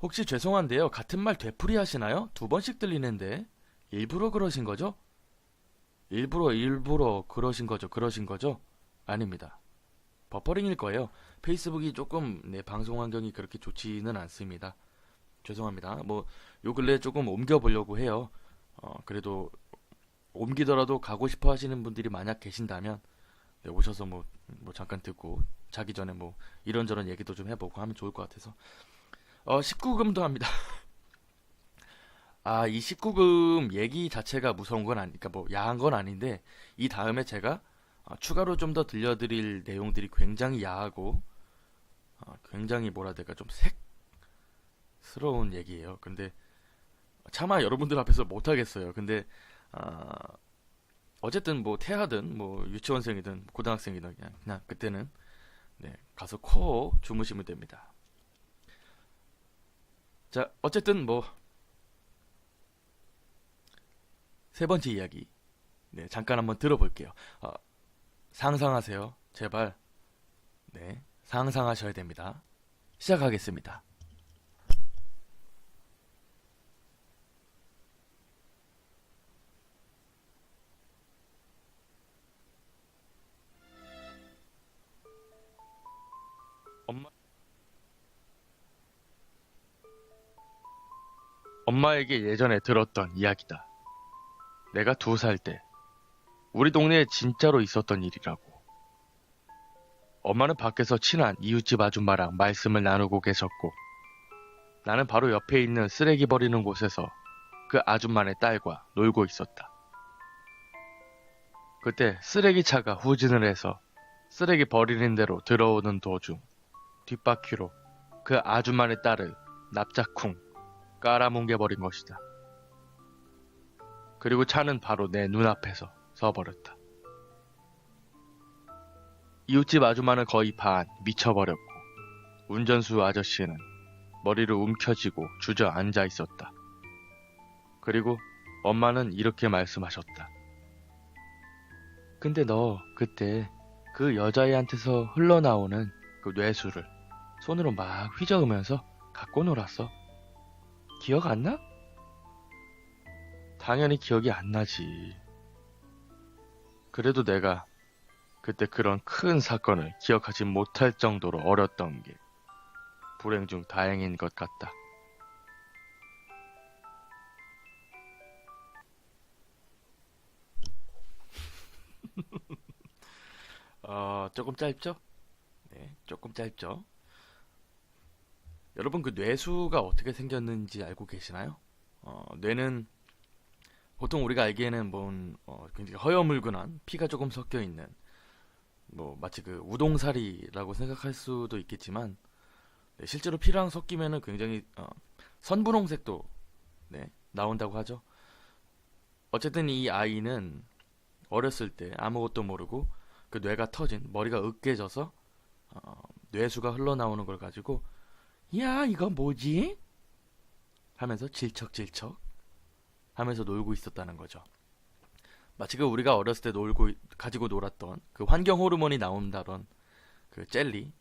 혹시 죄송한데요. 같은 말 되풀이 하시나요? 두 번씩 들리는데 일부러 그러신 거죠? 일부러 그러신 거죠? 아닙니다. 버퍼링일 거예요. 페이스북이 조금 네, 방송 환경이 그렇게 좋지는 않습니다. 죄송합니다. 뭐 요 근래 조금 옮겨보려고 해요. 그래도 옮기더라도 가고 싶어 하시는 분들이 만약 계신다면 네, 오셔서 뭐 잠깐 듣고 자기 전에 뭐 이런저런 얘기도 좀 해보고 하면 좋을 것 같아서 19금도 합니다. 이 19금 얘기 자체가 무서운 건 아니니까 뭐 야한 건 아닌데 이 다음에 제가 추가로 좀 더 들려드릴 내용들이 굉장히 야하고 굉장히 뭐라 해야 될까 좀 색스러운 얘기예요. 근데 차마 여러분들 앞에서 못 하겠어요. 근데 아, 어쨌든 뭐 태하든 뭐 유치원생이든 고등학생이든 그냥 그때는 네, 가서 코 주무시면 됩니다. 자, 어쨌든 뭐 세 번째 이야기 네, 잠깐 한번 들어볼게요. 상상하세요. 제발. 네, 상상하셔야 됩니다. 시작하겠습니다. 엄마, 엄마에게 예전에 들었던 이야기다. 내가 2살 때 우리 동네에 진짜로 있었던 일이라고. 엄마는 밖에서 친한 이웃집 아줌마랑 말씀을 나누고 계셨고 나는 바로 옆에 있는 쓰레기 버리는 곳에서 그 아줌마네 딸과 놀고 있었다. 그때 쓰레기차가 후진을 해서 쓰레기 버리는 대로 들어오는 도중 뒷바퀴로 그 아줌마네 딸을 납작쿵 깔아뭉개버린 것이다. 그리고 차는 바로 내 눈앞에서 서버렸다. 이웃집 아줌마는 거의 반 미쳐버렸고 운전수 아저씨는 머리를 움켜쥐고 주저앉아 있었다. 그리고 엄마는 이렇게 말씀하셨다. 근데 너 그때 그 여자애한테서 흘러나오는 그 뇌수를 손으로 막 휘저으면서 갖고 놀았어. 기억 안 나? 당연히 기억이 안 나지. 그래도 내가 그때 그런 큰 사건을 기억하지 못할 정도로 어렸던 게 불행 중 다행인 것 같다. 조금 짧죠? 네, 조금 짧죠? 여러분 그 뇌수가 어떻게 생겼는지 알고 계시나요? 뇌는 보통 우리가 알기에는 굉장히 허여물건한 피가 조금 섞여 있는 뭐 마치 그 우동사리라고 생각할 수도 있겠지만 네, 실제로 피랑 섞이면은 굉장히 선분홍색도 네, 나온다고 하죠. 어쨌든 이 아이는 어렸을 때 아무것도 모르고 그 뇌가 터진 머리가 으깨져서 뇌수가 흘러나오는 걸 가지고 야 이거 뭐지? 하면서 질척질척 하면서 놀고 있었다는 거죠. 마치 그 우리가 어렸을 때 가지고 놀았던 그 환경 호르몬이 나온다던 그 젤리랑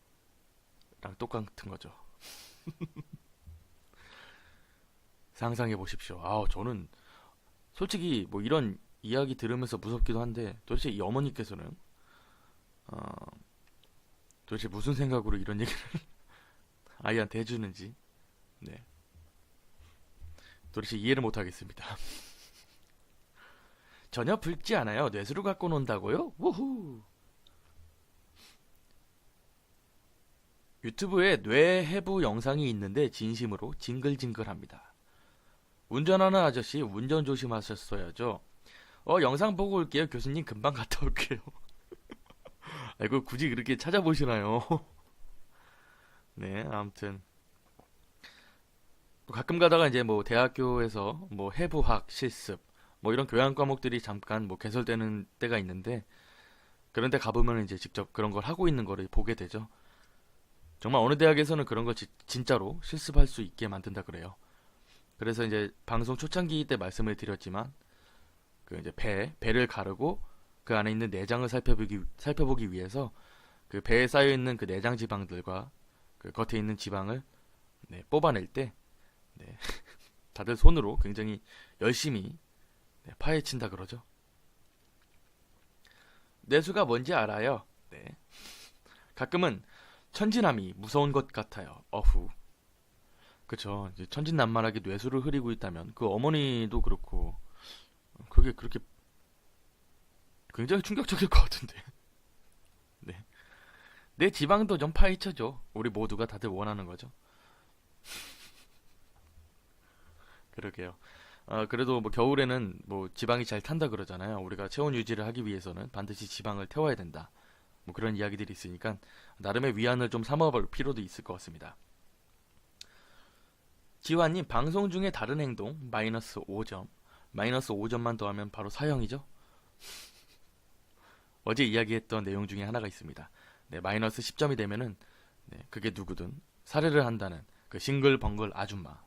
똑같은 거죠. 상상해 보십시오. 저는 솔직히 뭐 이런 이야기 들으면서 무섭기도 한데 도대체 이 어머니께서는 어, 도대체 무슨 생각으로 이런 얘기를 아이한테 해주는지 네, 도대체 이해를 못하겠습니다. 전혀 붉지 않아요. 뇌수를 갖고 논다고요? 우후. 유튜브에 뇌 해부 영상이 있는데 진심으로 징글징글합니다. 운전하는 아저씨 운전 조심하셨어야죠. 영상 보고 올게요. 교수님 금방 갔다 올게요. 이거 굳이 그렇게 찾아보시나요? 네, 아무튼 가끔 가다가 이제 뭐 대학교에서 뭐 해부학 실습 뭐 이런 교양 과목들이 잠깐 뭐 개설되는 때가 있는데 그런 데 가보면 이제 직접 그런 걸 하고 있는 거를 보게 되죠. 정말 어느 대학에서는 그런 걸 진짜로 실습할 수 있게 만든다 그래요. 그래서 이제 방송 초창기 때 말씀을 드렸지만 그 이제 배를 가르고 그 안에 있는 내장을 살펴보기 위해서 그 배에 쌓여 있는 그 내장 지방들과 그 겉에 있는 지방을 네, 뽑아낼 때 네, 다들 손으로 굉장히 열심히 네, 파헤친다 그러죠. 뇌수가 뭔지 알아요. 네. 가끔은 천진남이 무서운 것 같아요. 어후. 그쵸. 이제 천진난만하게 뇌수를 흐리고 있다면 그 어머니도 그렇고 그게 그렇게 굉장히 충격적일 것 같은데. 네. 내 지방도 좀 파헤쳐줘. 우리 모두가 다들 원하는 거죠. 그러게요. 그래도 뭐 겨울에는 뭐 지방이 잘 탄다 그러잖아요. 우리가 체온 유지를 하기 위해서는 반드시 지방을 태워야 된다. 뭐 그런 이야기들이 있으니까 나름의 위안을 좀 삼아볼 필요도 있을 것 같습니다. 지환님 방송 중에 다른 행동 마이너스 5점. 마이너스 5점만 더하면 바로 사형이죠. 어제 이야기했던 내용 중에 하나가 있습니다. 네, 마이너스 10점이 되면은 네, 그게 누구든 살해를 한다는 그 싱글벙글 아줌마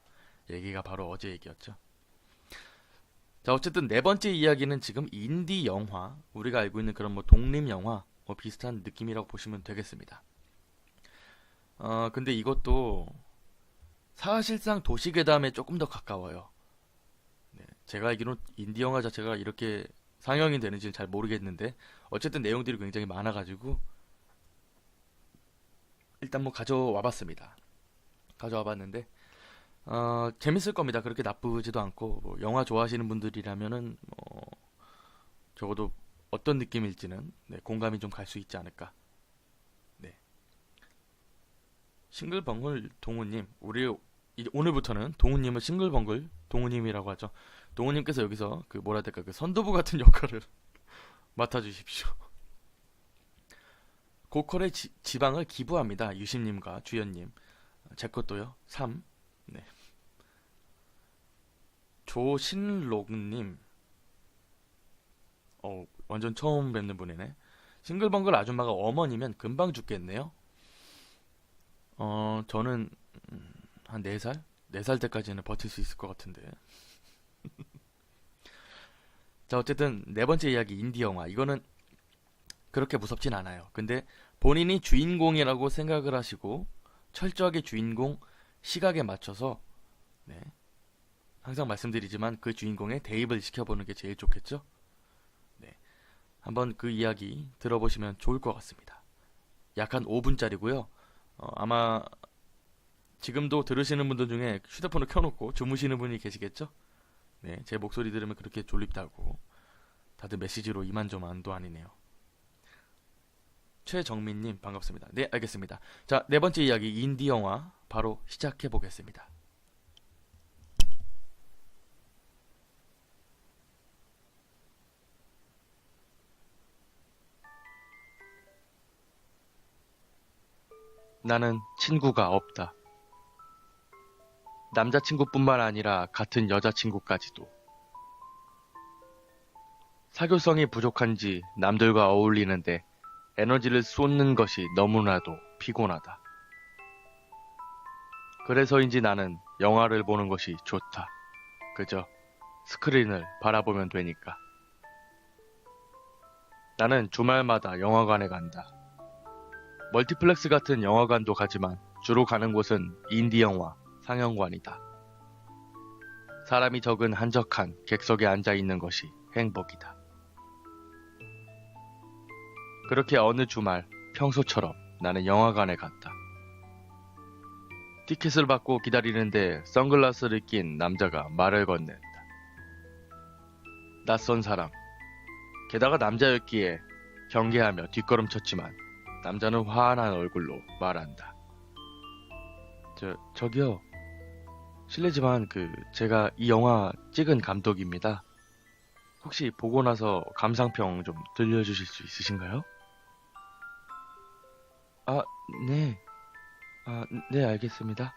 얘기가 바로 어제 얘기였죠. 자, 어쨌든 네 번째 이야기는 지금 인디 영화, 우리가 알고 있는 그런 뭐 독립 영화 뭐 비슷한 느낌이라고 보시면 되겠습니다. 근데 이것도 사실상 도시괴담에 조금 더 가까워요. 네, 제가 알기로는 인디 영화 자체가 이렇게 상영이 되는지는 잘 모르겠는데 어쨌든 내용들이 굉장히 많아가지고 일단 뭐 가져와봤습니다. 가져와봤는데 재밌을 겁니다. 그렇게 나쁘지도 않고 뭐 영화 좋아하시는 분들이라면은 적어도 어떤 느낌일지는 네, 공감이 좀 갈 수 있지 않을까. 네. 싱글벙글 동우님, 우리 오늘부터는 동우님을 싱글벙글 동우님이라고 하죠. 동우님께서 여기서 그 뭐라 해야 될까 그 선도부 같은 역할을 맡아주십시오. 고퀄의 지방을 기부합니다. 유심님과 주연님. 제 것도요. 3. 네. 조신록님. 완전 처음 뵙는 분이네. 싱글벙글 아줌마가 어머니면 금방 죽겠네요. 저는 한 4살? 4살 때까지는 버틸 수 있을 것 같은데. 자, 어쨌든 네 번째 이야기 인디 영화. 이거는 그렇게 무섭진 않아요. 근데 본인이 주인공이라고 생각을 하시고 철저하게 주인공 시각에 맞춰서 네, 항상 말씀드리지만 그 주인공에 대입을 시켜보는 게 제일 좋겠죠? 네, 한번 그 이야기 들어보시면 좋을 것 같습니다. 약 한 5분짜리고요. 아마 지금도 들으시는 분들 중에 휴대폰을 켜놓고 주무시는 분이 계시겠죠? 네, 제 목소리 들으면 그렇게 졸립다고 다들 메시지로 이만저만도 아니네요. 최정민님 반갑습니다. 네, 알겠습니다. 자, 네 번째 이야기 인디 영화 바로 시작해 보겠습니다. 나는 친구가 없다. 남자친구뿐만 아니라 같은 여자친구까지도. 사교성이 부족한지 남들과 어울리는데 에너지를 쏟는 것이 너무나도 피곤하다. 그래서인지 나는 영화를 보는 것이 좋다. 그저 스크린을 바라보면 되니까. 나는 주말마다 영화관에 간다. 멀티플렉스 같은 영화관도 가지만 주로 가는 곳은 인디 영화 상영관이다. 사람이 적은 한적한 객석에 앉아 있는 것이 행복이다. 그렇게 어느 주말 평소처럼 나는 영화관에 갔다. 티켓을 받고 기다리는데 선글라스를 낀 남자가 말을 건넨다. 낯선 사람. 게다가 남자였기에 경계하며 뒷걸음쳤지만 남자는 화난 얼굴로 말한다. 저기요. 실례지만 제가 이 영화 찍은 감독입니다. 혹시 보고 나서 감상평 좀 들려주실 수 있으신가요? 아, 네. 네, 알겠습니다.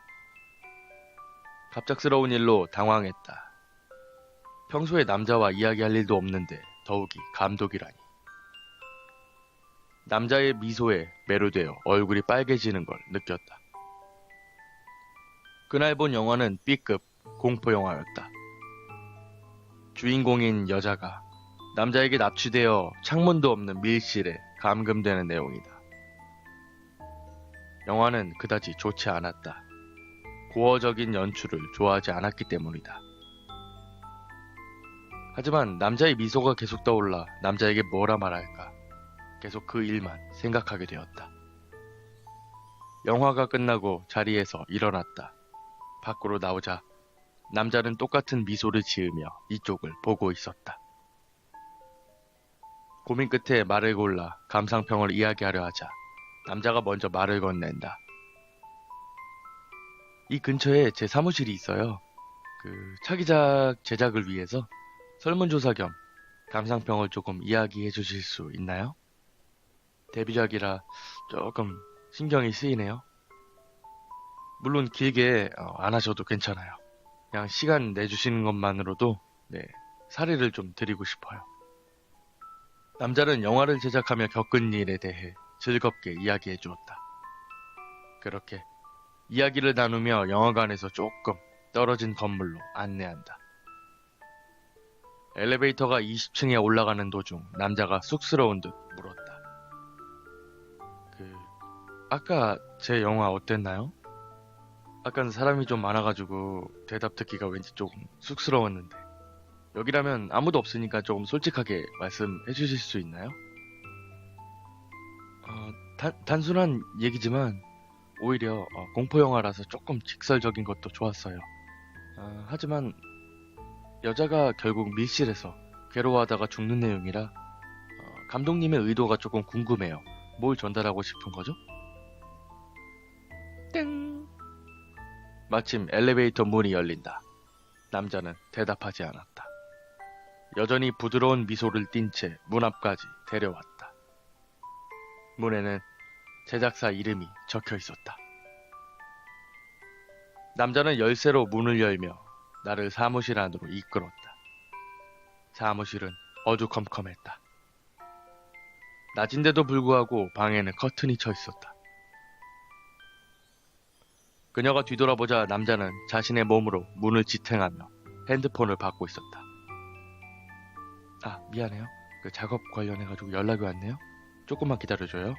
갑작스러운 일로 당황했다. 평소에 남자와 이야기할 일도 없는데 더욱이 감독이라니. 남자의 미소에 매료되어 얼굴이 빨개지는 걸 느꼈다. 그날 본 영화는 B급 공포 영화였다. 주인공인 여자가 남자에게 납치되어 창문도 없는 밀실에 감금되는 내용이다. 영화는 그다지 좋지 않았다. 고어적인 연출을 좋아하지 않았기 때문이다. 하지만 남자의 미소가 계속 떠올라 남자에게 뭐라 말할까 계속 그 일만 생각하게 되었다. 영화가 끝나고 자리에서 일어났다. 밖으로 나오자 남자는 똑같은 미소를 지으며 이쪽을 보고 있었다. 고민 끝에 말을 골라 감상평을 이야기하려 하자 남자가 먼저 말을 건넨다. 이 근처에 제 사무실이 있어요. 차기작 제작을 위해서 설문조사 겸 감상평을 조금 이야기해 주실 수 있나요? 데뷔작이라 조금 신경이 쓰이네요. 물론 길게 안 하셔도 괜찮아요. 그냥 시간 내주시는 것만으로도 사례를 좀 드리고 싶어요. 남자는 영화를 제작하며 겪은 일에 대해 즐겁게 이야기해 주었다. 그렇게 이야기를 나누며 영화관에서 조금 떨어진 건물로 안내한다. 엘리베이터가 20층에 올라가는 도중 남자가 쑥스러운 듯 물었다. 아까 제 영화 어땠나요? 아까는 사람이 좀 많아가지고 대답 듣기가 왠지 조금 쑥스러웠는데 여기라면 아무도 없으니까 조금 솔직하게 말씀해 주실 수 있나요? 단순한 얘기지만 오히려 공포 영화라서 조금 직설적인 것도 좋았어요. 하지만 여자가 결국 밀실에서 괴로워하다가 죽는 내용이라 감독님의 의도가 조금 궁금해요. 뭘 전달하고 싶은 거죠? 땡! 마침 엘리베이터 문이 열린다. 남자는 대답하지 않았다. 여전히 부드러운 미소를 띤 채 문 앞까지 데려왔다. 문에는 제작사 이름이 적혀 있었다. 남자는 열쇠로 문을 열며 나를 사무실 안으로 이끌었다. 사무실은 어두컴컴했다. 낮인데도 불구하고 방에는 커튼이 쳐 있었다. 그녀가 뒤돌아보자 남자는 자신의 몸으로 문을 지탱하며 핸드폰을 받고 있었다. 미안해요. 작업 관련해가지고 연락이 왔네요. 조금만 기다려줘요.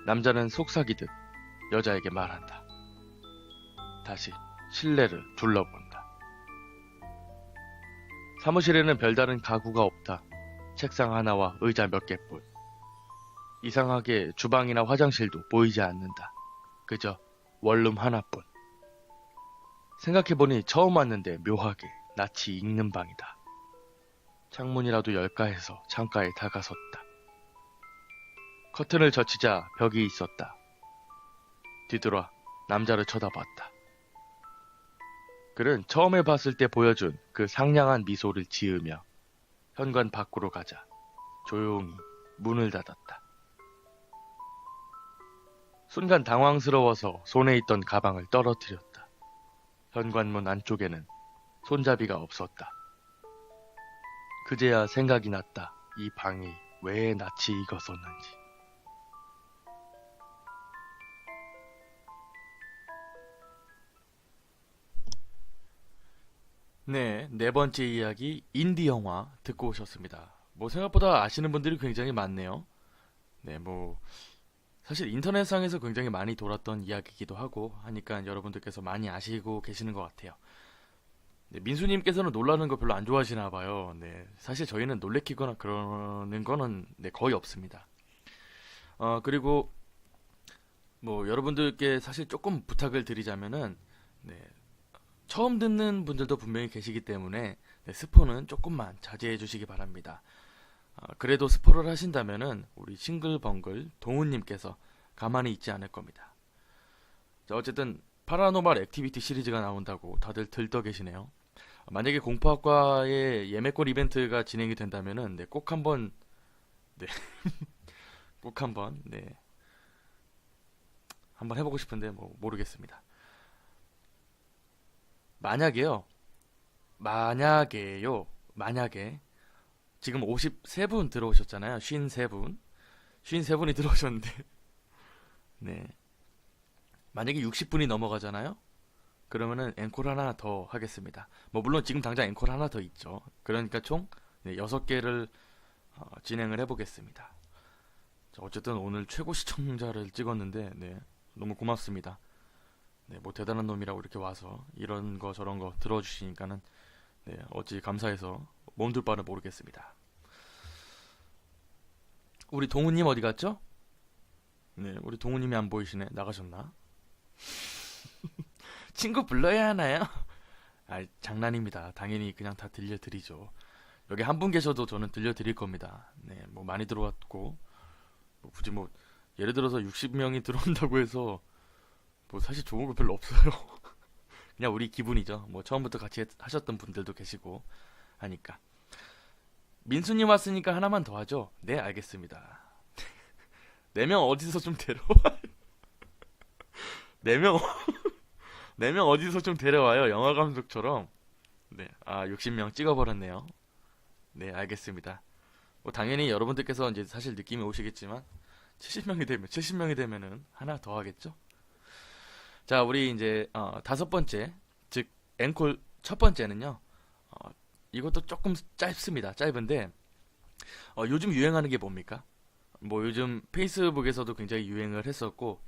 남자는 속삭이듯 여자에게 말한다. 다시 실내를 둘러본다. 사무실에는 별다른 가구가 없다. 책상 하나와 의자 몇 개뿐. 이상하게 주방이나 화장실도 보이지 않는다. 그저 원룸 하나뿐. 생각해보니 처음 왔는데 묘하게 낯이 익는 방이다. 창문이라도 열까 해서 창가에 다가섰다. 커튼을 젖히자 벽이 있었다. 뒤돌아 남자를 쳐다봤다. 그는 처음에 봤을 때 보여준 그 상냥한 미소를 지으며 현관 밖으로 가자 조용히 문을 닫았다. 순간 당황스러워서 손에 있던 가방을 떨어뜨렸다. 현관문 안쪽에는 손잡이가 없었다. 그제야 생각이 났다. 이 방이 왜 낯이 익었었는지. 네, 네 번째 이야기 인디 영화 듣고 오셨습니다. 뭐 생각보다 아시는 분들이 굉장히 많네요. 네, 뭐 사실 인터넷상에서 굉장히 많이 돌았던 이야기이기도 하고 하니까 여러분들께서 많이 아시고 계시는 것 같아요. 네, 민수님께서는 놀라는 거 별로 안 좋아하시나 봐요. 네, 사실 저희는 놀래키거나 그러는 거는 네, 거의 없습니다. 그리고 뭐 여러분들께 사실 조금 부탁을 드리자면은 네, 처음 듣는 분들도 분명히 계시기 때문에 네, 스포는 조금만 자제해 주시기 바랍니다. 그래도 스포를 하신다면은 우리 싱글벙글 동훈님께서 가만히 있지 않을 겁니다. 자, 어쨌든 파라노멀 액티비티 시리즈가 나온다고 다들 들떠 계시네요. 만약에 공포학과의 예매권 이벤트가 진행이 된다면은 네, 꼭 한번 네, 꼭 한번 네, 한번 해보고 싶은데 뭐 모르겠습니다. 만약에요, 만약에 지금 53분 들어오셨잖아요. 53분. 53분이 들어오셨는데 네. 만약에 60분이 넘어가잖아요. 그러면은 앵콜 하나 더 하겠습니다. 뭐 물론 지금 당장 앵콜 하나 더 있죠. 그러니까 총 6개를 진행을 해보겠습니다. 자, 어쨌든 오늘 최고 시청자를 찍었는데 네, 너무 고맙습니다. 네, 뭐 대단한 놈이라고 이렇게 와서 이런 거 저런 거 들어주시니까는 네, 어찌 감사해서 몸둘 바를 모르겠습니다. 우리 동우님 어디 갔죠? 네, 우리 동우님이 안 보이시네. 나가셨나? 친구 불러야 하나요? 아, 장난입니다. 당연히 그냥 다 들려드리죠. 여기 한 분 계셔도 저는 들려드릴 겁니다. 네, 뭐 많이 들어왔고, 뭐 굳이 뭐 예를 들어서 60명이 들어온다고 해서 뭐 사실 좋은 거 별로 없어요. 그냥 우리 기분이죠. 뭐 처음부터 같이 하셨던 분들도 계시고 하니까. 민수님 왔으니까 하나만 더 하죠. 네, 알겠습니다. 4명 어디서 좀 데려와. 4명 4명 어디서 좀 데려와요. 영화 감독처럼. 네, 60명 찍어버렸네요. 네, 알겠습니다. 뭐 당연히 여러분들께서 이제 사실 느낌이 오시겠지만 70명이 되면은 하나 더 하겠죠. 자, 우리 이제 5번째, 즉 앵콜 첫 번째는요. 이것도 조금 짧습니다. 짧은데 요즘 유행하는 게 뭡니까? 뭐 요즘 페이스북에서도 굉장히 유행을 했었고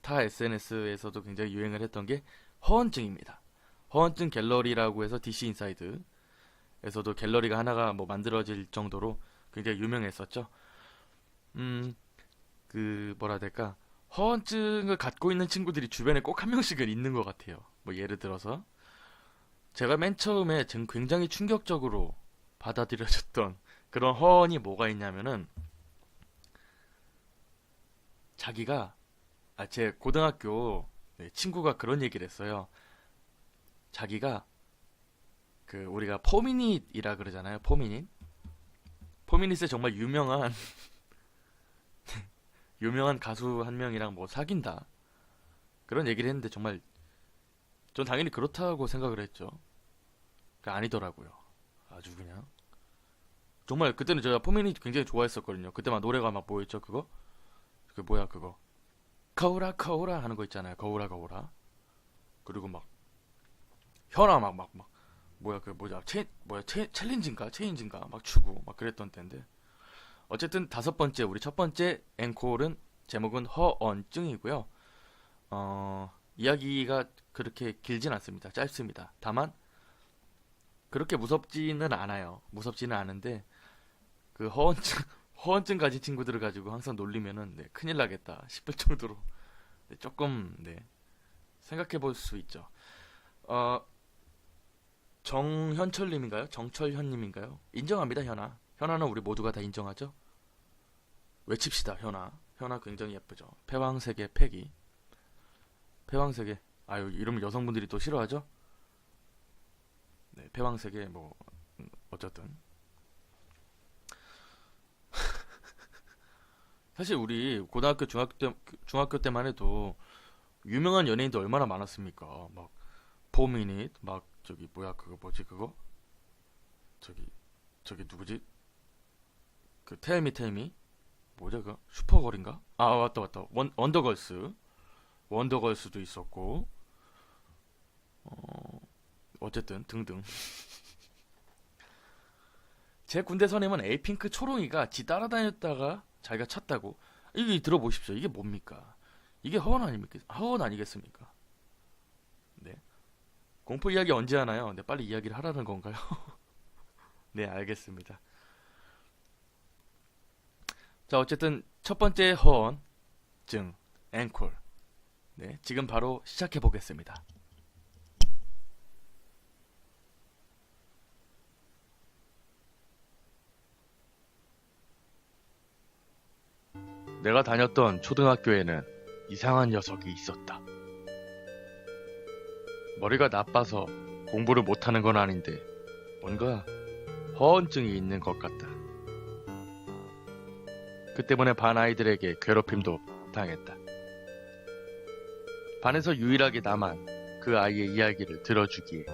타 SNS에서도 굉장히 유행을 했던 게 허언증입니다. 허언증 갤러리라고 해서 DC 인사이드에서도 갤러리가 하나가 뭐 만들어질 정도로 굉장히 유명했었죠. 그 뭐라 해야 될까? 허언증을 갖고 있는 친구들이 주변에 꼭 한 명씩은 있는 것 같아요. 뭐 예를 들어서 제가 맨 처음에 굉장히 충격적으로 받아들여졌던 그런 허언이 뭐가 있냐면은 자기가 제 고등학교 친구가 그런 얘기를 했어요. 자기가 그 우리가 포미닛이라 그러잖아요. 포미닛에 정말 유명한 가수 한 명이랑 뭐 사귄다 그런 얘기를 했는데 정말 전 당연히 그렇다고 생각을 했죠. 아니더라고요. 아주 그냥 정말 그때는 제가 포미닛 굉장히 좋아했었거든요. 그때 막 노래가 막 뭐였죠 그거? 그 뭐야 그거 거울아 거울아 하는 거 있잖아요. 거울아 거울아. 그리고 막 현아 막 뭐야 그 뭐야 챌린지인가 체인지인가 막 추고 막 그랬던 때인데 어쨌든 5번째 우리 첫 번째 앵콜은 제목은 허언증이고요. 이야기가 그렇게 길진 않습니다. 짧습니다. 다만 그렇게 무섭지는 않아요. 무섭지는 않은데 그 허언증 가진 친구들을 가지고 항상 놀리면은 네, 큰일 나겠다 싶을 정도로 네, 조금 네, 생각해 볼 수 있죠. 어, 정현철님인가요? 정철현님인가요? 인정합니다, 현아. 현아는 우리 모두가 다 인정하죠? 외칩시다. 현아. 현아 굉장히 예쁘죠. 패왕색의 패기. 패왕색의 아유 이러면 여성분들이 또 싫어하죠? 네, 패왕색의 뭐 어쨌든 사실 우리 고등학교 중학교 때만 해도 유명한 연예인도 얼마나 많았습니까? 막 포미닛 막 저기 뭐야 그거 뭐지 그거 저기 저기 누구지 그 텔미 뭐죠 그거 슈퍼걸인가? 아 맞다 원더걸스 원더걸스도 있었고 어 어쨌든 등등 제 군대 선임은 에이핑크 초롱이가 지 따라다녔다가 자기가 찼다고 이게 들어보십시오 이게 뭡니까 이게 허언 아닙니까 허언 아니겠습니까 네 공포 이야기 언제 하나요 네 빨리 이야기를 하라는 건가요 네 알겠습니다 자 어쨌든 첫 번째 허언증 앵콜 네 지금 바로 시작해 보겠습니다 내가 다녔던 초등학교에는 이상한 녀석이 있었다. 머리가 나빠서 공부를 못하는 건 아닌데 뭔가 허언증이 있는 것 같다. 그 때문에 반 아이들에게 괴롭힘도 당했다. 반에서 유일하게 나만 그 아이의 이야기를 들어주기에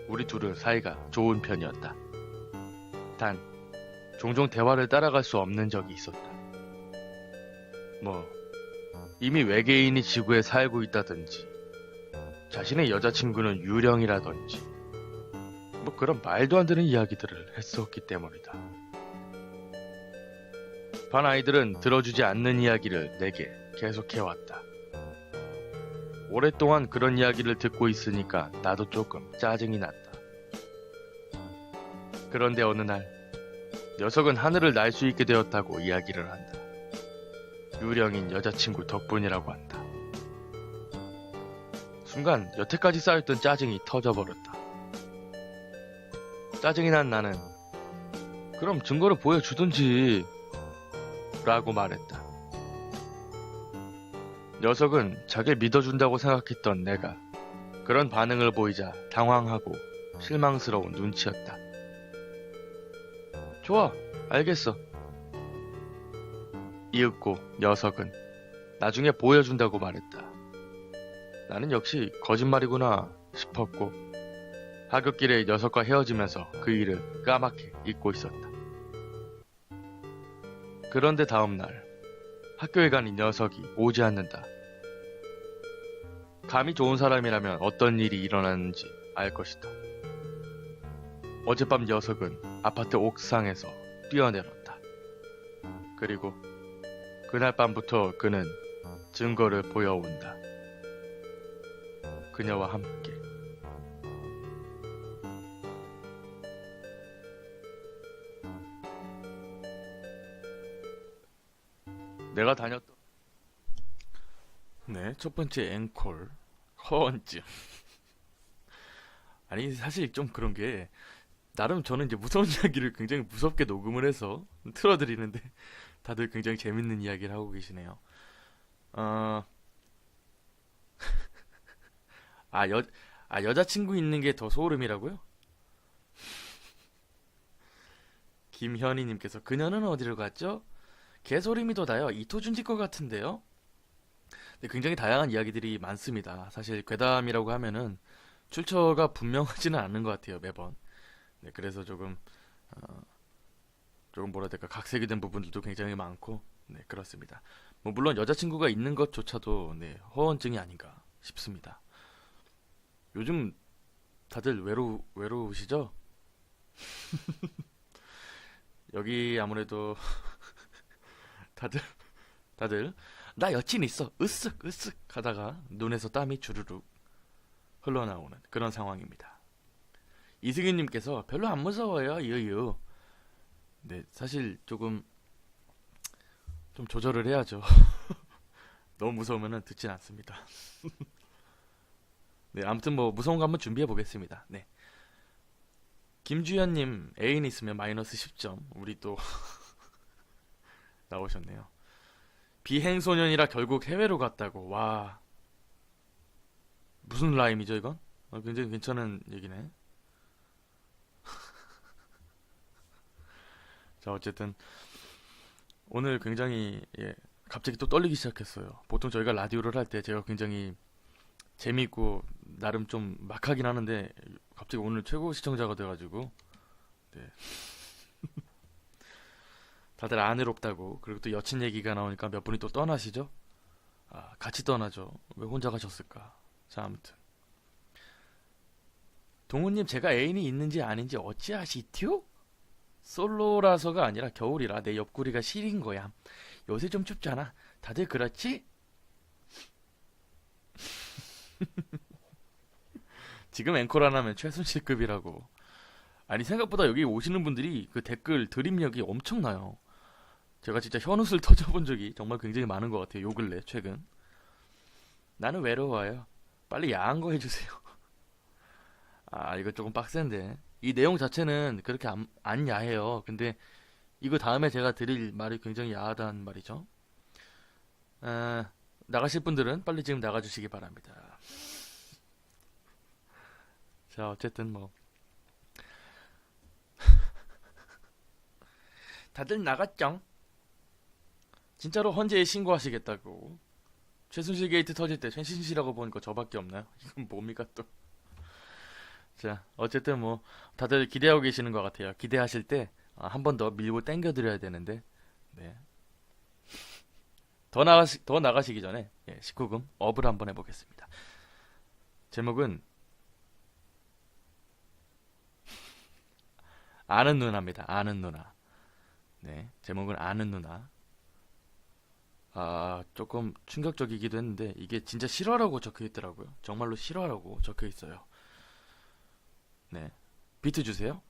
우리 둘은 사이가 좋은 편이었다. 단 종종 대화를 따라갈 수 없는 적이 있었다. 뭐 이미 외계인이 지구에 살고 있다든지 자신의 여자친구는 유령이라든지 뭐 그런 말도 안 되는 이야기들을 했었기 때문이다. 반 아이들은 들어주지 않는 이야기를 내게 계속해왔다. 오랫동안 그런 이야기를 듣고 있으니까 나도 조금 짜증이 났다. 그런데 어느 날 녀석은 하늘을 날 수 있게 되었다고 이야기를 한다. 유령인 여자친구 덕분이라고 한다. 순간 여태까지 쌓였던 짜증이 터져버렸다. 짜증이 난 나는 그럼 증거를 보여주든지 라고 말했다. 녀석은 자기를 믿어준다고 생각했던 내가 그런 반응을 보이자 당황하고 실망스러운 눈치였다. 좋아, 알겠어. 이윽고 녀석은 나중에 보여준다고 말했다. 나는 역시 거짓말이구나 싶었고 하굣길에 녀석과 헤어지면서 그 일을 까맣게 잊고 있었다. 그런데 다음날 학교에 간 이 녀석이 오지 않는다. 감이 좋은 사람이라면 어떤 일이 일어났는지 알 것이다. 어젯밤 녀석은 아파트 옥상에서 뛰어내렸다. 그리고 그날 밤부터 그는 증거를 보여온다. 그녀와 함께. 내가 다녔던 네, 첫 번째 앵콜 허언증. 아니 사실 좀 그런 게 나름 저는 이제 무서운 이야기를 굉장히 무섭게 녹음을 해서 틀어드리는데 다들 굉장히 재밌는 이야기를 하고 계시네요. 어, 아, 여자친구 있는 게 더 소름이라고요? 김현희님께서 그녀는 어디를 갔죠? 개소름이 돋아요. 이토준지 것 같은데요? 네, 굉장히 다양한 이야기들이 많습니다. 사실 괴담이라고 하면은 출처가 분명하지는 않는 것 같아요, 매번. 네, 그래서 어, 조금 뭐라 해야 될까, 각색이 된 부분들도 굉장히 많고, 네, 그렇습니다. 뭐, 물론 여자친구가 있는 것조차도, 네, 허언증이 아닌가 싶습니다. 요즘 다들 외로우시죠? 여기 아무래도 다들, 다들, 나 여친 있어. 으쓱 하다가 눈에서 땀이 주르륵 흘러나오는 그런 상황입니다. 이승윤님께서 별로 안 무서워요, 유유. 네, 사실 좀 조절을 해야죠. 너무 무서우면 듣진 않습니다. 네, 아무튼 뭐 무서운 거 한번 준비해 보겠습니다. 네. 김주현님 애인 있으면 마이너스 10점. 우리 또 나오셨네요. 비행소년이라 결국 해외로 갔다고. 와, 무슨 라임이죠 이건? 굉장히 괜찮은 얘기네. 자, 어쨌든 오늘 굉장히 갑자기 또 떨리기 시작했어요. 보통 저희가 라디오를 할 때 제가 굉장히 재미있고 나름 좀 막하긴 하는데 갑자기 오늘 최고 시청자가 돼가지고 네. 다들 안 외롭다고. 그리고 또 여친 얘기가 나오니까 몇 분이 또 떠나시죠? 아, 같이 떠나죠. 왜 혼자 가셨을까? 자, 아무튼 동훈님, 제가 애인이 있는지 아닌지 어찌 아시티요? 솔로라서가 아니라 겨울이라 내 옆구리가 시린 거야. 요새 좀 춥잖아. 다들 그렇지? 지금 앵콜 안 하면 최순실급이라고. 아니, 생각보다 여기 오시는 분들이 그 댓글 드립력이 엄청나요. 제가 진짜 혀웃을 터져본 적이 정말 굉장히 많은 것 같아요. 요 근래 최근. 나는 외로워요. 빨리 야한 거 해주세요. 아, 이거 조금 빡센데. 이 내용 자체는 그렇게 안 야해요. 근데 이거 다음에 제가 드릴 말이 굉장히 야하단 말이죠. 나가실 분들은 빨리 지금 나가주시기 바랍니다. 자, 어쨌든 뭐 다들 나갔죠? 진짜로 헌재에 신고하시겠다고. 최순실 게이트 터질 때 최순실이라고 보니까 저밖에 없나요? 이건 뭡니까 또. 자, 어쨌든 뭐 다들 기대하고 계시는 것 같아요. 기대하실 때 한 번 더 밀고 당겨 드려야 되는데. 네. 더 나가시기 전에 19금 업을 한번 해보겠습니다. 제목은 아는 누나입니다. 아는 누나. 네, 제목은 아는 누나. 아, 조금 충격적이기도 했는데 이게 진짜 실화라고 적혀 있더라고요. 정말로 실화라고 적혀 있어요. 네, 비트 주세요.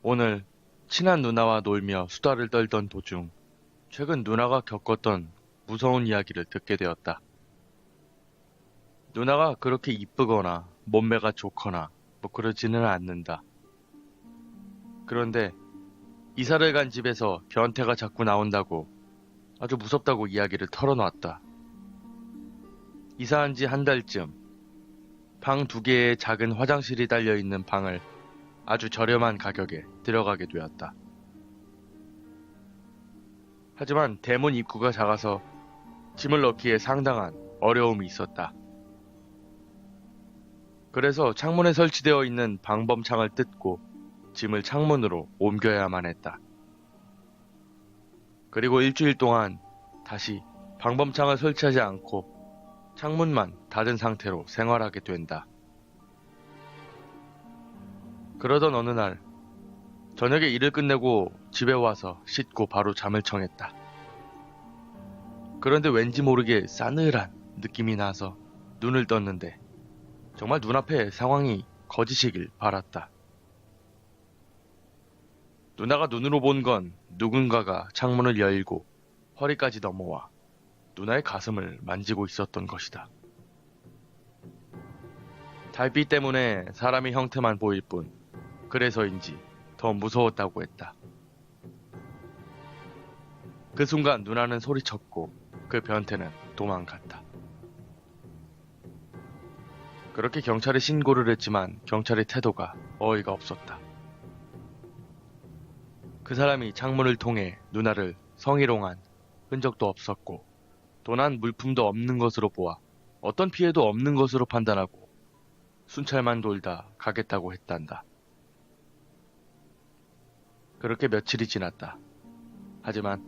오늘 친한 누나와 놀며 수다를 떨던 도중 최근 누나가 겪었던 무서운 이야기를 듣게 되었다. 누나가 그렇게 이쁘거나 몸매가 좋거나 뭐 그러지는 않는다. 그런데 이사를 간 집에서 변태가 자꾸 나온다고 아주 무섭다고 이야기를 털어놨다. 이사한 지 한 달쯤 방 두 개의 작은 화장실이 달려 있는 방을 아주 저렴한 가격에 들어가게 되었다. 하지만 대문 입구가 작아서 짐을 넣기에 상당한 어려움이 있었다. 그래서 창문에 설치되어 있는 방범창을 뜯고 짐을 창문으로 옮겨야만 했다. 그리고 일주일 동안 다시 방범창을 설치하지 않고 창문만 닫은 상태로 생활하게 된다. 그러던 어느 날 저녁에 일을 끝내고 집에 와서 씻고 바로 잠을 청했다. 그런데 왠지 모르게 싸늘한 느낌이 나서 눈을 떴는데 정말 눈앞에 상황이 거짓이길 바랐다. 누나가 눈으로 본 건 누군가가 창문을 열고 허리까지 넘어와 누나의 가슴을 만지고 있었던 것이다. 달빛 때문에 사람의 형태만 보일 뿐 그래서인지 더 무서웠다고 했다. 그 순간 누나는 소리쳤고 그 변태는 도망갔다. 그렇게 경찰에 신고를 했지만 경찰의 태도가 어이가 없었다. 그 사람이 창문을 통해 누나를 성희롱한 흔적도 없었고 도난 물품도 없는 것으로 보아 어떤 피해도 없는 것으로 판단하고 순찰만 돌다 가겠다고 했단다. 그렇게 며칠이 지났다. 하지만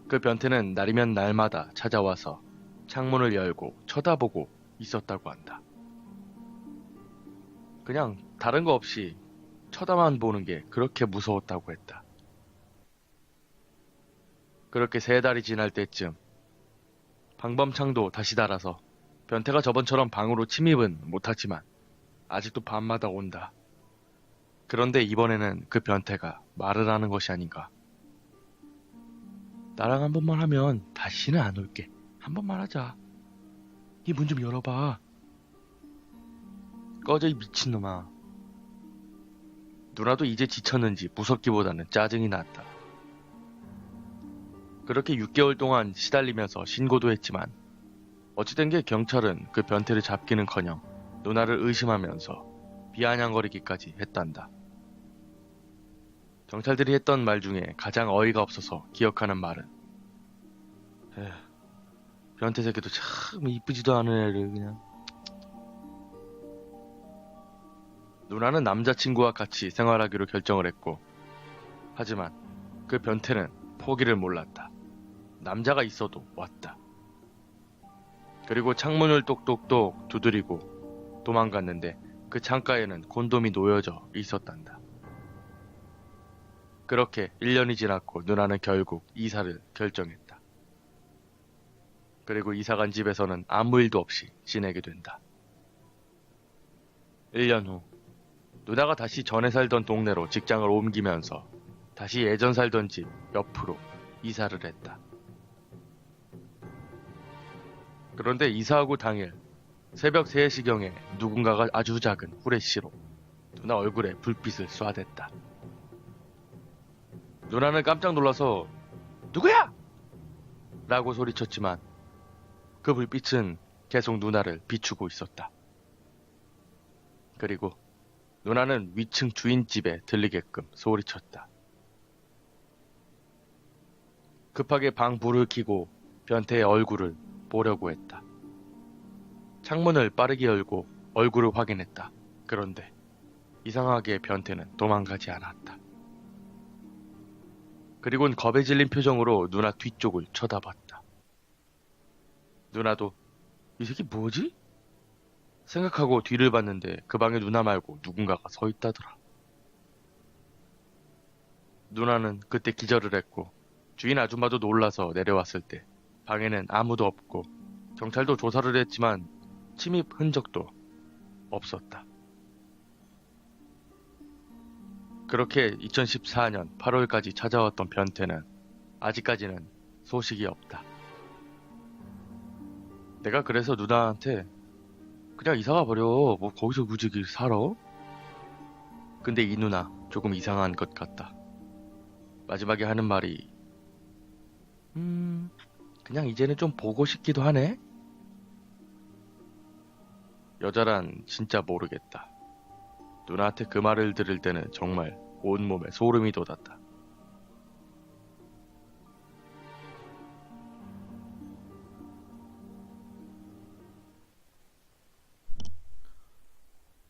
그 변태는 날이면 날마다 찾아와서 창문을 열고 쳐다보고 있었다고 한다. 그냥 다른 거 없이 쳐다만 보는 게 그렇게 무서웠다고 했다. 그렇게 3달이 지날 때쯤 방범창도 다시 달아서 변태가 저번처럼 방으로 침입은 못하지만 아직도 밤마다 온다. 그런데 이번에는 그 변태가 말을 하는 것이 아닌가. 나랑 한 번만 하면 다시는 안 올게. 한 번만 하자. 이 문 좀 열어봐. 꺼져 이 미친놈아. 누나도 이제 지쳤는지 무섭기보다는 짜증이 났다. 그렇게 6개월 동안 시달리면서 신고도 했지만 어찌된 게 경찰은 그 변태를 잡기는커녕 누나를 의심하면서 비아냥거리기까지 했단다. 경찰들이 했던 말 중에 가장 어이가 없어서 기억하는 말은 에휴, 변태 새끼도 참 이쁘지도 않은 애를 그냥. 누나는 남자친구와 같이 생활하기로 결정을 했고 하지만 그 변태는 포기를 몰랐다. 남자가 있어도 왔다. 그리고 창문을 똑똑똑 두드리고 도망갔는데 그 창가에는 콘돔이 놓여져 있었단다. 그렇게 1년이 지났고 누나는 결국 이사를 결정했다. 그리고 이사간 집에서는 아무 일도 없이 지내게 된다. 1년 후 누나가 다시 전에 살던 동네로 직장을 옮기면서 다시 예전 살던 집 옆으로 이사를 했다. 그런데 이사하고 당일 새벽 3시경에 누군가가 아주 작은 후레쉬로 누나 얼굴에 불빛을 쏴댔다. 누나는 깜짝 놀라서 누구야? 라고 소리쳤지만 그 불빛은 계속 누나를 비추고 있었다. 그리고 누나는 위층 주인집에 들리게끔 소리쳤다. 급하게 방 불을 켜고 변태의 얼굴을 보려고 했다. 창문을 빠르게 열고 얼굴을 확인했다. 그런데 이상하게 변태는 도망가지 않았다. 그리곤 겁에 질린 표정으로 누나 뒤쪽을 쳐다봤다. 누나도 이 새끼 뭐지? 생각하고 뒤를 봤는데 그 방에 누나 말고 누군가가 서 있다더라. 누나는 그때 기절을 했고 주인 아줌마도 놀라서 내려왔을 때 방에는 아무도 없고 경찰도 조사를 했지만 침입 흔적도 없었다. 그렇게 2014년 8월까지 찾아왔던 변태는 아직까지는 소식이 없다. 내가 그래서 누나한테 그냥 이사가 버려. 뭐 거기서 굳이 살아? 근데 이 누나 조금 이상한 것 같다. 마지막에 하는 말이 그냥 이제는 좀 보고 싶기도 하네? 여자란 진짜 모르겠다. 누나한테 그 말을 들을 때는 정말 온몸에 소름이 돋았다.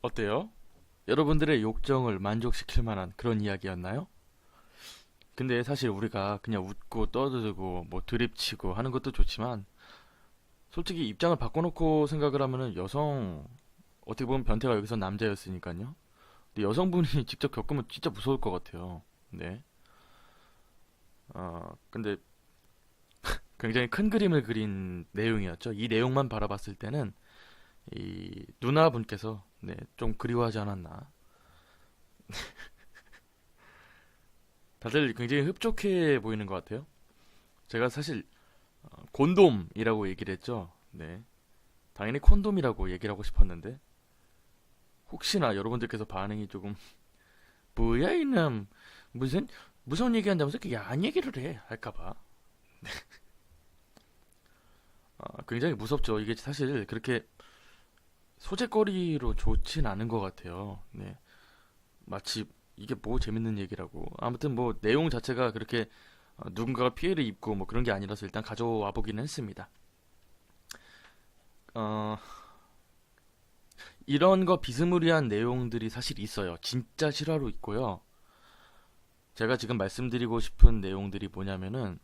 어때요? 여러분들의 욕정을 만족시킬 만한 그런 이야기였나요? 근데 사실 우리가 그냥 웃고 떠들고 뭐 드립치고 하는 것도 좋지만 솔직히 입장을 바꿔놓고 생각을 하면은 어떻게 보면 변태가 여기서 남자였으니까요. 근데 여성분이 직접 겪으면 진짜 무서울 것 같아요. 네. 근데 굉장히 큰 그림을 그린 내용이었죠. 이 내용만 바라봤을 때는 이 누나분께서 네, 좀 그리워하지 않았나. 다들 굉장히 흡족해 보이는 것 같아요. 제가 사실 곤돔이라고 얘기를 했죠. 네. 당연히 콘돔이라고 얘기를 하고 싶었는데 혹시나 여러분들께서 반응이 조금 뭐야 이놈 무슨 무서운 얘기한다면서 이렇게 야한 얘기를 해 할까봐 굉장히 무섭죠. 이게 사실 그렇게 소재거리로 좋진 않은 것 같아요. 네. 마치 이게 뭐 재밌는 얘기라고. 아무튼 뭐 내용 자체가 그렇게 누군가가 피해를 입고 뭐 그런 게 아니라서 일단 가져와 보기는 했습니다. 어, 이런 거 비스무리한 내용들이 사실 있어요. 진짜 실화로 있고요. 제가 지금 말씀드리고 싶은 내용들이 뭐냐면은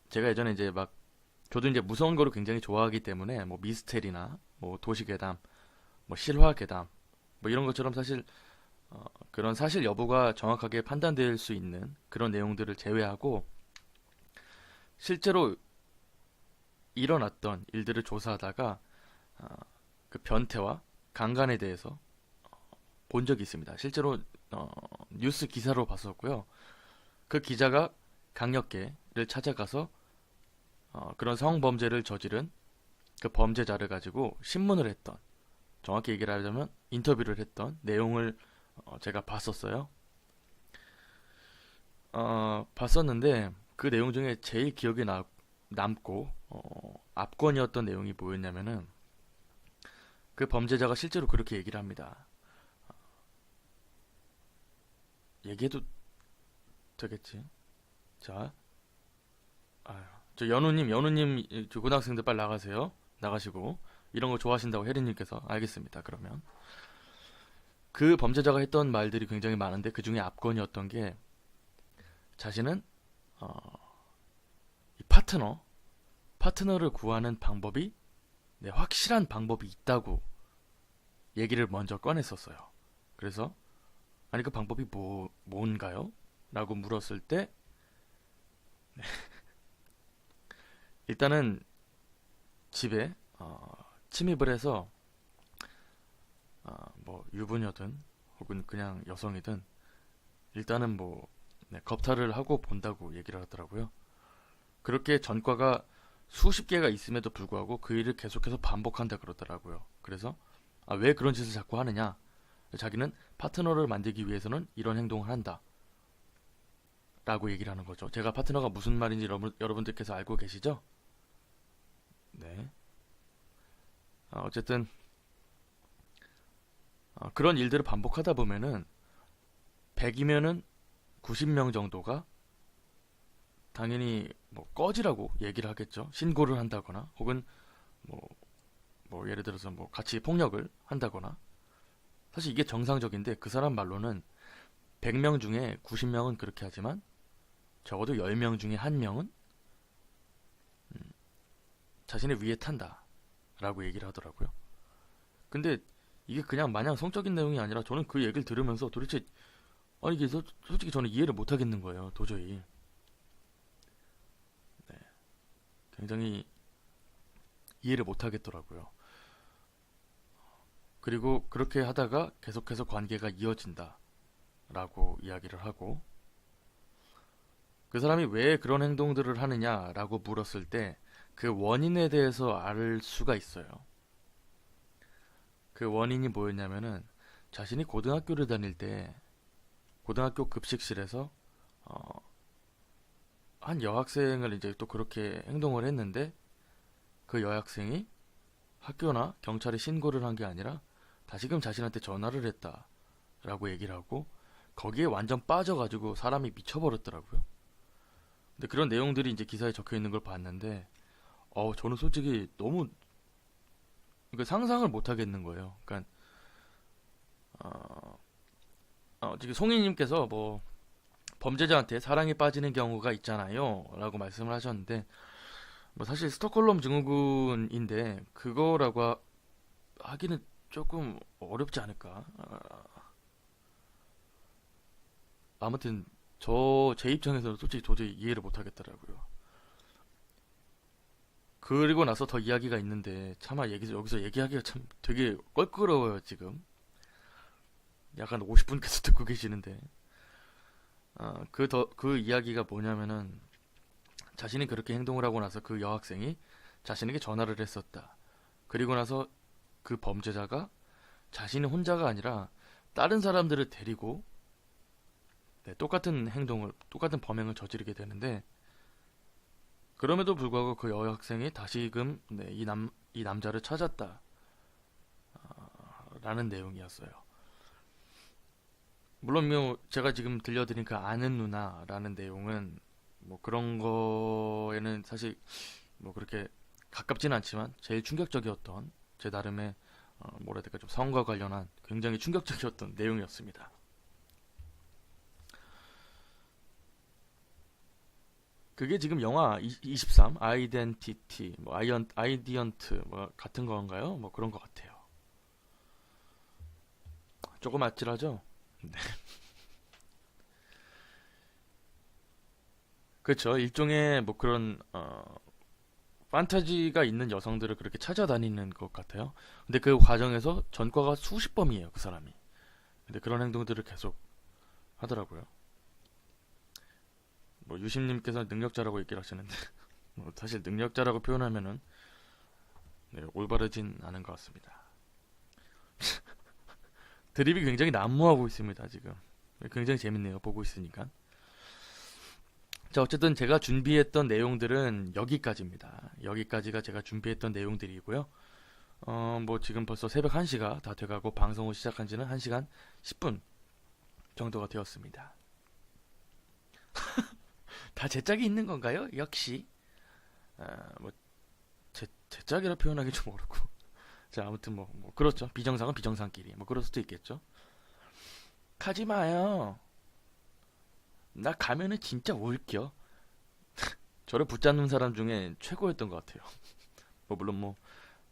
제가 예전에 이제 막 저도 이제 무서운 거를 굉장히 좋아하기 때문에 뭐 미스테리나 뭐 도시괴담, 뭐 실화괴담 뭐 이런 것처럼 사실 그런 사실 여부가 정확하게 판단될 수 있는 그런 내용들을 제외하고 실제로 일어났던 일들을 조사하다가 어, 그 변태와 강간에 대해서 본 적이 있습니다. 실제로 뉴스 기사로 봤었고요. 그 기자가 강력계를 찾아가서 그런 성범죄를 저지른 그 범죄자를 가지고 신문을 했던 정확히 얘기를 하자면 인터뷰를 했던 내용을 제가 봤었어요. 봤었는데 그 내용 중에 제일 기억에 남고 압권이었던 내용이 뭐였냐면은 그 범죄자가 실제로 그렇게 얘기를 합니다. 얘기해도 되겠지? 자, 아유, 저 연우님, 저 고등학생들 빨리 나가세요. 나가시고 이런 거 좋아하신다고 혜린님께서 알겠습니다. 그러면 그 범죄자가 했던 말들이 굉장히 많은데 그 중에 압권이었던 게 자신은 어, 이 파트너를 구하는 방법이 네, 확실한 방법이 있다고 얘기를 먼저 꺼냈었어요. 그래서 아니 그 방법이 뭔가요? 라고 물었을 때 일단은 집에 침입을 해서 뭐 유부녀든 혹은 그냥 여성이든 일단은 뭐 네, 겁탈을 하고 본다고 얘기를 하더라고요. 그렇게 전과가 수십 개가 있음에도 불구하고 그 일을 계속해서 반복한다 그러더라고요. 그래서 왜 그런 짓을 자꾸 하느냐? 자기는 파트너를 만들기 위해서는 이런 행동을 한다. 라고 얘기를 하는 거죠. 제가 파트너가 무슨 말인지 여러분들께서 알고 계시죠? 네. 어쨌든 그런 일들을 반복하다 보면은 100이면은 90명 정도가 당연히 뭐 꺼지라고 얘기를 하겠죠. 신고를 한다거나 혹은 뭐, 뭐 예를 들어서 뭐 같이 폭력을 한다거나 사실 이게 정상적인데 그 사람 말로는 100명 중에 90명은 그렇게 하지만 적어도 10명 중에 1명은 자신의 위에 탄다 라고 얘기를 하더라고요. 근데 이게 그냥 마냥 성적인 내용이 아니라 저는 그 얘기를 들으면서 도대체 아니 이게 솔직히 저는 이해를 못 하겠는 거예요. 도저히. 네, 굉장히 이해를 못 하겠더라고요. 그리고 그렇게 하다가 계속해서 관계가 이어진다 라고 이야기를 하고 그 사람이 왜 그런 행동들을 하느냐라고 물었을 때 그 원인에 대해서 알 수가 있어요. 그 원인이 뭐였냐면은 자신이 고등학교를 다닐 때 고등학교 급식실에서 어, 한 여학생을 이제 또 그렇게 행동을 했는데 그 여학생이 학교나 경찰에 신고를 한 게 아니라 다시금 자신한테 전화를 했다라고 얘기를 하고 거기에 완전 빠져가지고 사람이 미쳐버렸더라고요. 근데 그런 내용들이 이제 기사에 적혀 있는 걸 봤는데 저는 솔직히 너무 상상을 못 하겠는 거예요. 그러니까 어, 지금 송이님께서 뭐 범죄자한테 사랑에 빠지는 경우가 있잖아요 라고 말씀을 하셨는데 뭐 사실 스톡홀름 증후군인데 그거라고 하기는 조금 어렵지 않을까. 아무튼 제 입장에서는 솔직히 도저히 이해를 못 하겠더라고요. 그리고 나서 더 이야기가 있는데 차마 여기서 얘기하기가 참 되게 껄끄러워요 지금. 약간 50분께서 듣고 계시는데 그 이야기가 뭐냐면은 자신이 그렇게 행동을 하고 나서 그 여학생이 자신에게 전화를 했었다. 그리고 나서 그 범죄자가 자신이 혼자가 아니라 다른 사람들을 데리고 네, 똑같은 범행을 저지르게 되는데 그럼에도 불구하고 그 여학생이 다시금 네, 이 남자를 찾았다. 라는 내용이었어요. 물론 뭐 제가 지금 들려드린 그 아는 누나라는 내용은 뭐 그런 거에는 사실 뭐 그렇게 가깝지는 않지만 제일 충격적이었던 제 나름의 뭐라 해야 될까 좀 성과 관련한 굉장히 충격적이었던 내용이었습니다. 그게 지금 영화 23 아이덴티티 뭐 아이디언트 뭐 같은 건가요? 뭐 그런 것 같아요. 조금 아찔하죠? 네. 그렇죠. 일종의 뭐 그런 판타지가 있는 여성들을 그렇게 찾아다니는 것 같아요. 근데 그 과정에서 전과가 수십 범이에요, 그 사람이. 근데 그런 행동들을 계속 하더라고요. 뭐 유심님께서 능력자라고 얘기를 하시는데 뭐 사실 능력자라고 표현하면은 네, 올바르진 않은 것 같습니다. 드립이 굉장히 난무하고 있습니다, 지금. 굉장히 재밌네요, 보고 있으니까. 자, 어쨌든 제가 준비했던 내용들은 여기까지입니다. 여기까지가 제가 준비했던 내용들이고요. 뭐 지금 벌써 새벽 1시가 다 돼가고 방송을 시작한 지는 1시간 10분 정도가 되었습니다. 다 제 짝이 있는 건가요? 역시. 뭐 제 짝이라 표현하기 좀 어렵고. 자, 아무튼 뭐 그렇죠. 비정상은 비정상끼리. 뭐 그럴 수도 있겠죠. 가지 마요. 나 가면은 진짜 울겨. 저를 붙잡는 사람 중에 최고였던 것 같아요. 뭐 물론 뭐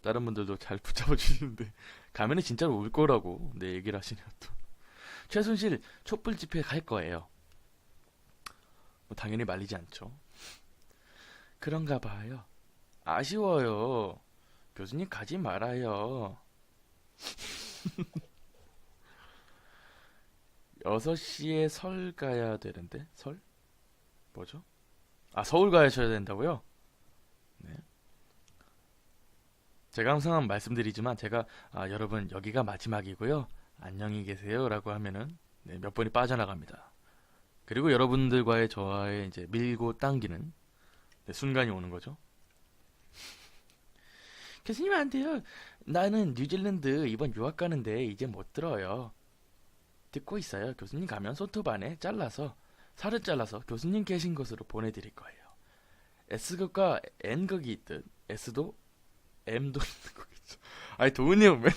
다른 분들도 잘 붙잡아 주시는데 가면은 진짜로 울 거라고 내 얘기를 하시네요 또. 최순실 촛불 집회 갈 거예요. 뭐 당연히 말리지 않죠. 그런가 봐요. 아쉬워요. 교수님 가지 말아요. 6시에 설 가야 되는데 설? 뭐죠? 아, 서울 가셔야 된다고요? 네. 제가 항상 말씀드리지만 제가 여러분 여기가 마지막이고요. 안녕히 계세요라고 하면은 네, 몇 번이 빠져나갑니다. 그리고 여러분들과의 저와의 이제 밀고 당기는 네, 순간이 오는 거죠. 교수님 안 돼요. 나는 뉴질랜드 이번 유학 가는데 이제 못 들어요. 듣고 있어요. 교수님 가면 손톱 안에 잘라서 살을 잘라서 교수님 계신 곳으로 보내드릴 거예요. S극과 N극이 있듯 S도 M도 있는 거겠죠. 아니 도훈이 형 맨날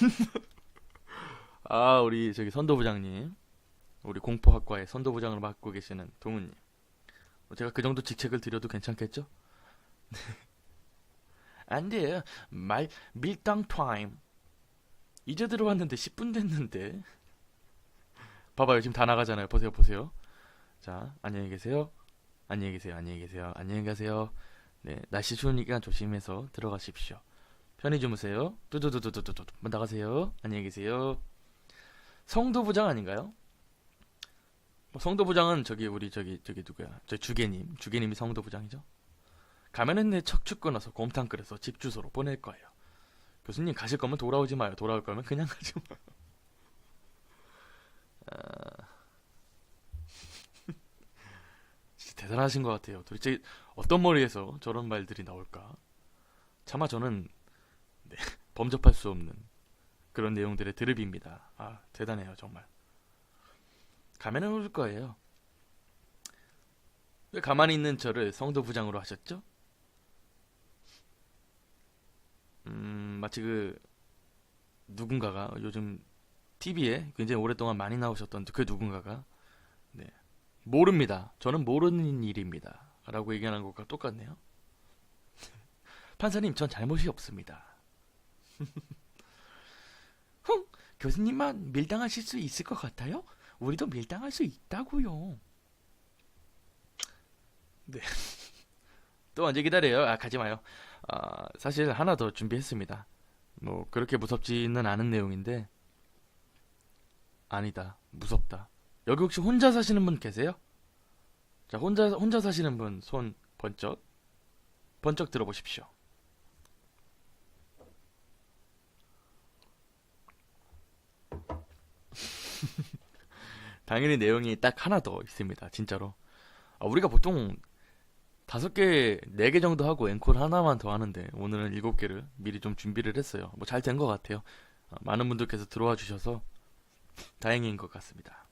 우리 저기 선도부장님, 우리 공포학과의 선도부장을 맡고 계시는 동훈님, 제가 그 정도 직책을 드려도 괜찮겠죠? 안 돼요. 밀당 타임. 이제 들어왔는데 10분 됐는데. 봐봐요, 지금 다 나가잖아요. 보세요, 보세요. 자, 안녕히 계세요. 안녕히 계세요. 안녕히 계세요. 안녕히 가세요. 네, 날씨 추우니까 조심해서 들어가십시오. 편히 주무세요. 뚜두두두두두두. 나가세요. 안녕히 계세요. 성도부장 아닌가요? 성도부장은 우리 누구야? 저희 주계님이 성도부장이죠. 가면은 내 척추 끊어서 곰탕 끓여서 집 주소로 보낼 거예요. 교수님 가실 거면 돌아오지 마요. 돌아올 거면 그냥 가지 마요. 진짜 대단하신 것 같아요. 도대체 어떤 머리에서 저런 말들이 나올까? 차마 저는 네, 범접할 수 없는 그런 내용들의 드립입니다. 대단해요 정말. 가면은 올 거예요. 왜 가만히 있는 저를 성도부장으로 하셨죠? 마치 누군가가 요즘 TV에 굉장히 오랫동안 많이 나오셨던 그 누군가가 네, 모릅니다. 저는 모르는 일입니다. 라고 얘기하는 것과 똑같네요. 판사님, 전 잘못이 없습니다. 흥, 교수님만 밀당하실 수 있을 것 같아요? 우리도 밀당할 수 있다고요. 네. 또 언제 기다려요? 가지 마요. 사실 하나 더 준비했습니다. 뭐 그렇게 무섭지는 않은 내용인데 아니다. 무섭다. 여기 혹시 혼자 사시는 분 계세요? 자, 혼자 사시는 분 손 번쩍 들어보십시오. 당연히 내용이 딱 하나 더 있습니다. 진짜로. 우리가 보통 5개, 4개 정도 하고 앵콜 하나만 더 하는데 오늘은 7개를 미리 좀 준비를 했어요. 뭐 잘 된 것 같아요. 많은 분들께서 들어와 주셔서 다행인 것 같습니다.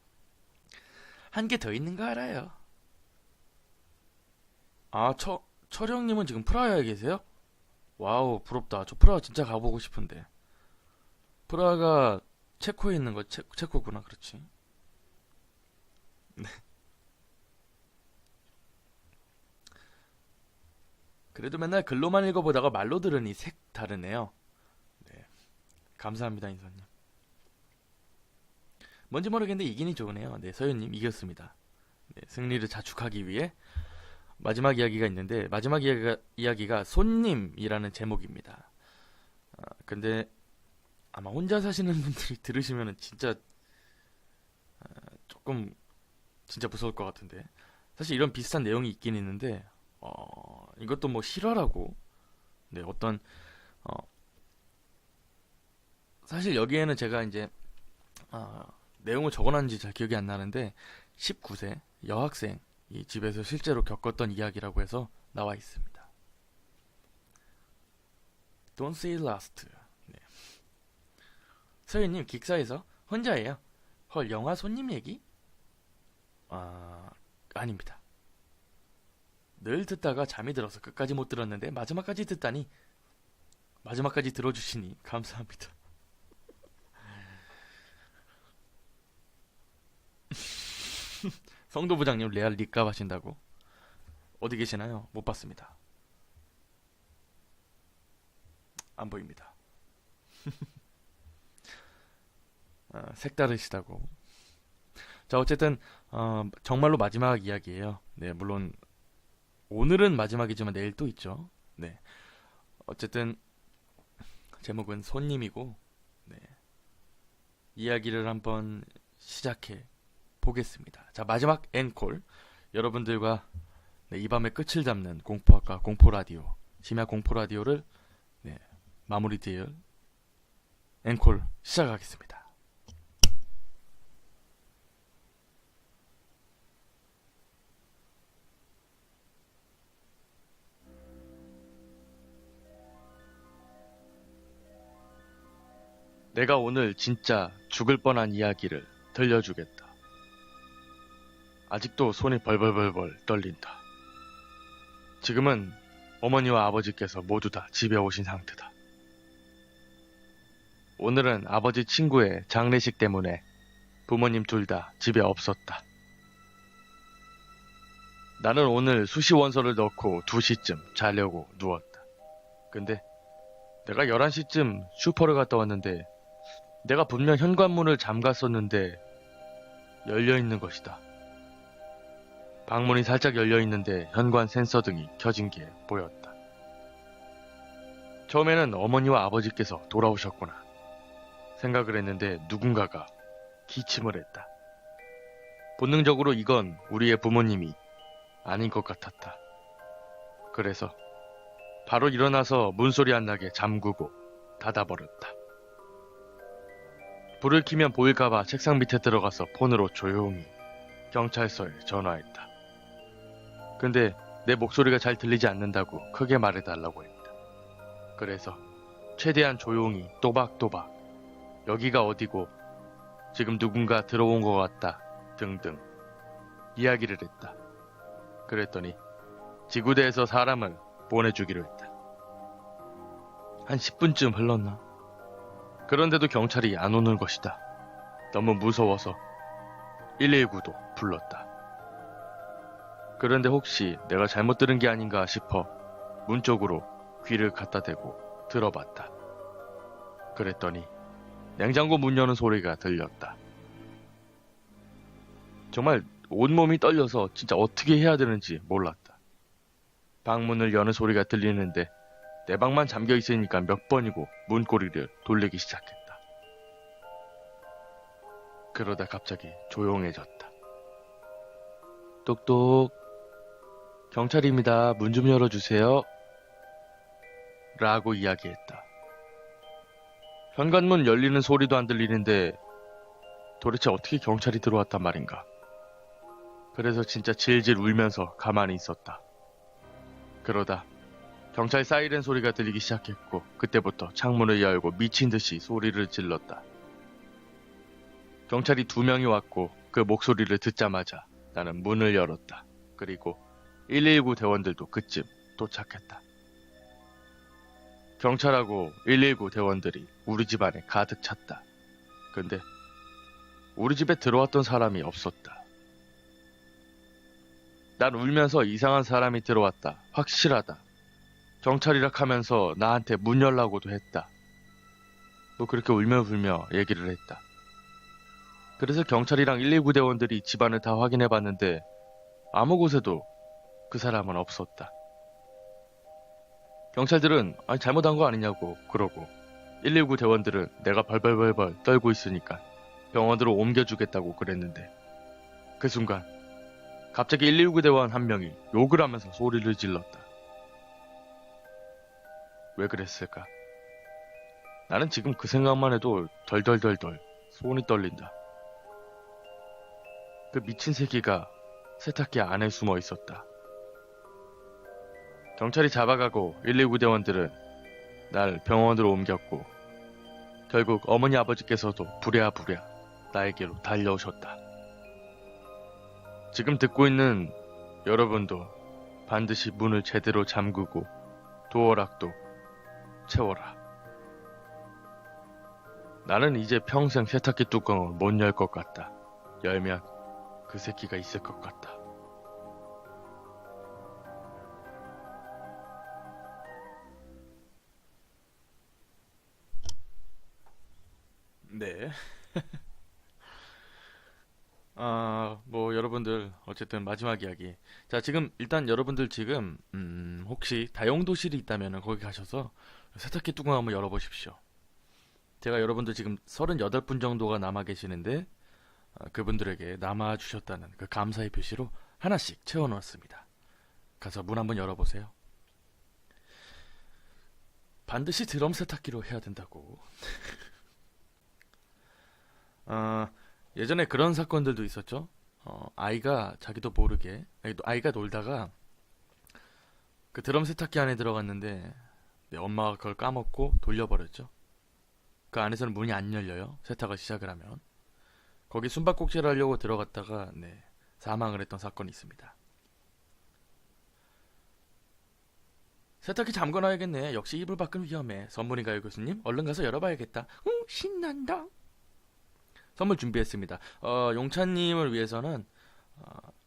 한 개 더 있는 거 알아요? 철형님은 지금 프라하에 계세요? 와우, 부럽다. 저 프라하 진짜 가보고 싶은데. 프라하가 체코에 있는 거, 체코구나. 그렇지. 그래도 맨날 글로만 읽어보다가 말로 들으니 색 다르네요. 네, 감사합니다, 인사님. 뭔지 모르겠는데 이기니 좋으네요. 네, 서윤님 이겼습니다. 네, 승리를 자축하기 위해 마지막 이야기가 있는데 마지막 이야기가 손님이라는 제목입니다. 근데 아마 혼자 사시는 분들이 들으시면은 진짜 조금 진짜 무서울 것 같은데 사실 이런 비슷한 내용이 있긴 있는데 이것도 뭐 실화라고 네 어떤 어, 사실 여기에는 제가 이제 내용을 적어놨는지 잘 기억이 안 나는데 19세 여학생이 집에서 실제로 겪었던 이야기라고 해서 나와 있습니다. Don't say last. 네. 서윤님 기사에서 혼자예요. 헐, 영화 손님 얘기? 아닙니다. 늘 듣다가 잠이 들어서 끝까지 못 들었는데 마지막까지 듣다니, 마지막까지 들어주시니 감사합니다. 성도부장님 레알 리값 하신다고? 어디 계시나요? 못 봤습니다. 안 보입니다. 색다르시다고. 자, 어쨌든 정말로 마지막 이야기예요. 네, 물론 오늘은 마지막이지만 내일 또 있죠. 네, 어쨌든 제목은 손님이고, 네, 이야기를 한번 시작해 보겠습니다. 자, 마지막 앵콜, 여러분들과 네, 이 밤의 끝을 잡는 공포학과 공포라디오, 심야 공포라디오를 네, 마무리 지을 앵콜 시작하겠습니다. 내가 오늘 진짜 죽을 뻔한 이야기를 들려주겠다. 아직도 손이 벌벌벌벌 떨린다. 지금은 어머니와 아버지께서 모두 다 집에 오신 상태다. 오늘은 아버지 친구의 장례식 때문에 부모님 둘 다 집에 없었다. 나는 오늘 수시 원서를 넣고 2시쯤 자려고 누웠다. 근데 내가 11시쯤 슈퍼를 갔다 왔는데 내가 분명 현관문을 잠갔었는데 열려있는 것이다. 방문이 살짝 열려있는데 현관 센서등이 켜진 게 보였다. 처음에는 어머니와 아버지께서 돌아오셨구나 생각을 했는데 누군가가 기침을 했다. 본능적으로 이건 우리의 부모님이 아닌 것 같았다. 그래서 바로 일어나서 문소리 안 나게 잠그고 닫아버렸다. 불을 켜면 보일까봐 책상 밑에 들어가서 폰으로 조용히 경찰서에 전화했다. 근데 내 목소리가 잘 들리지 않는다고 크게 말해달라고 했다. 그래서 최대한 조용히 또박또박 여기가 어디고 지금 누군가 들어온 것 같다 등등 이야기를 했다. 그랬더니 지구대에서 사람을 보내주기로 했다. 한 10분쯤 흘렀나? 그런데도 경찰이 안 오는 것이다. 너무 무서워서 119도 불렀다. 그런데 혹시 내가 잘못 들은 게 아닌가 싶어 문 쪽으로 귀를 갖다 대고 들어봤다. 그랬더니 냉장고 문 여는 소리가 들렸다. 정말 온몸이 떨려서 진짜 어떻게 해야 되는지 몰랐다. 방문을 여는 소리가 들리는데 내 방만 잠겨 있으니까 몇 번이고 문고리를 돌리기 시작했다. 그러다 갑자기 조용해졌다. 똑똑. 경찰입니다. 문 좀 열어주세요. 라고 이야기했다. 현관문 열리는 소리도 안 들리는데 도대체 어떻게 경찰이 들어왔단 말인가. 그래서 진짜 질질 울면서 가만히 있었다. 그러다 경찰 사이렌 소리가 들리기 시작했고 그때부터 창문을 열고 미친 듯이 소리를 질렀다. 경찰이 2명이 왔고 그 목소리를 듣자마자 나는 문을 열었다. 그리고 119 대원들도 그쯤 도착했다. 경찰하고 119 대원들이 우리 집 안에 가득 찼다. 근데 우리 집에 들어왔던 사람이 없었다. 난 울면서 이상한 사람이 들어왔다. 확실하다. 경찰이라 하면서 나한테 문 열라고도 했다. 뭐 그렇게 울며불며 얘기를 했다. 그래서 경찰이랑 119 대원들이 집안을 다 확인해봤는데 아무 곳에도 그 사람은 없었다. 경찰들은 아니 잘못한 거 아니냐고 그러고 119 대원들은 내가 벌벌벌벌 떨고 있으니까 병원으로 옮겨주겠다고 그랬는데 그 순간 갑자기 119 대원 한 명이 욕을 하면서 소리를 질렀다. 왜 그랬을까? 나는 지금 그 생각만 해도 덜덜덜덜 손이 떨린다. 그 미친 새끼가 세탁기 안에 숨어 있었다. 경찰이 잡아가고 119 대원들은 날 병원으로 옮겼고 결국 어머니 아버지께서도 부랴부랴 나에게로 달려오셨다. 지금 듣고 있는 여러분도 반드시 문을 제대로 잠그고 도어락도 채워라. 나는 이제 평생 세탁기 뚜껑을 못 열 것 같다. 열면 그 새끼가 있을 것 같다. 네. 여러분들, 어쨌든 마지막 이야기. 자, 지금, 일단 여러분들 지금, 혹시 다용도실이 있다면 거기 가셔서 세탁기 뚜껑 한번 열어보십시오. 제가 여러분들 지금 38분 정도가 남아 계시는데, 그분들에게 남아주셨다는 그 감사의 표시로 하나씩 채워놓았습니다. 가서 문 한번 열어보세요. 반드시 드럼 세탁기로 해야 된다고. 어, 예전에 그런 사건들도 있었죠. 아이가 자기도 모르게, 아이가 놀다가 그 드럼 세탁기 안에 들어갔는데, 네, 엄마가 그걸 까먹고 돌려버렸죠. 그 안에서는 문이 안 열려요. 세탁을 시작을 하면. 거기 숨바꼭질을 하려고 들어갔다가, 네, 사망을 했던 사건이 있습니다. 세탁기 잠궈놔야겠네. 역시 이불 밖은 위험해. 선물인가요, 교수님? 얼른 가서 열어봐야겠다. 신난다. 선물 준비했습니다. 용찬님을 위해서는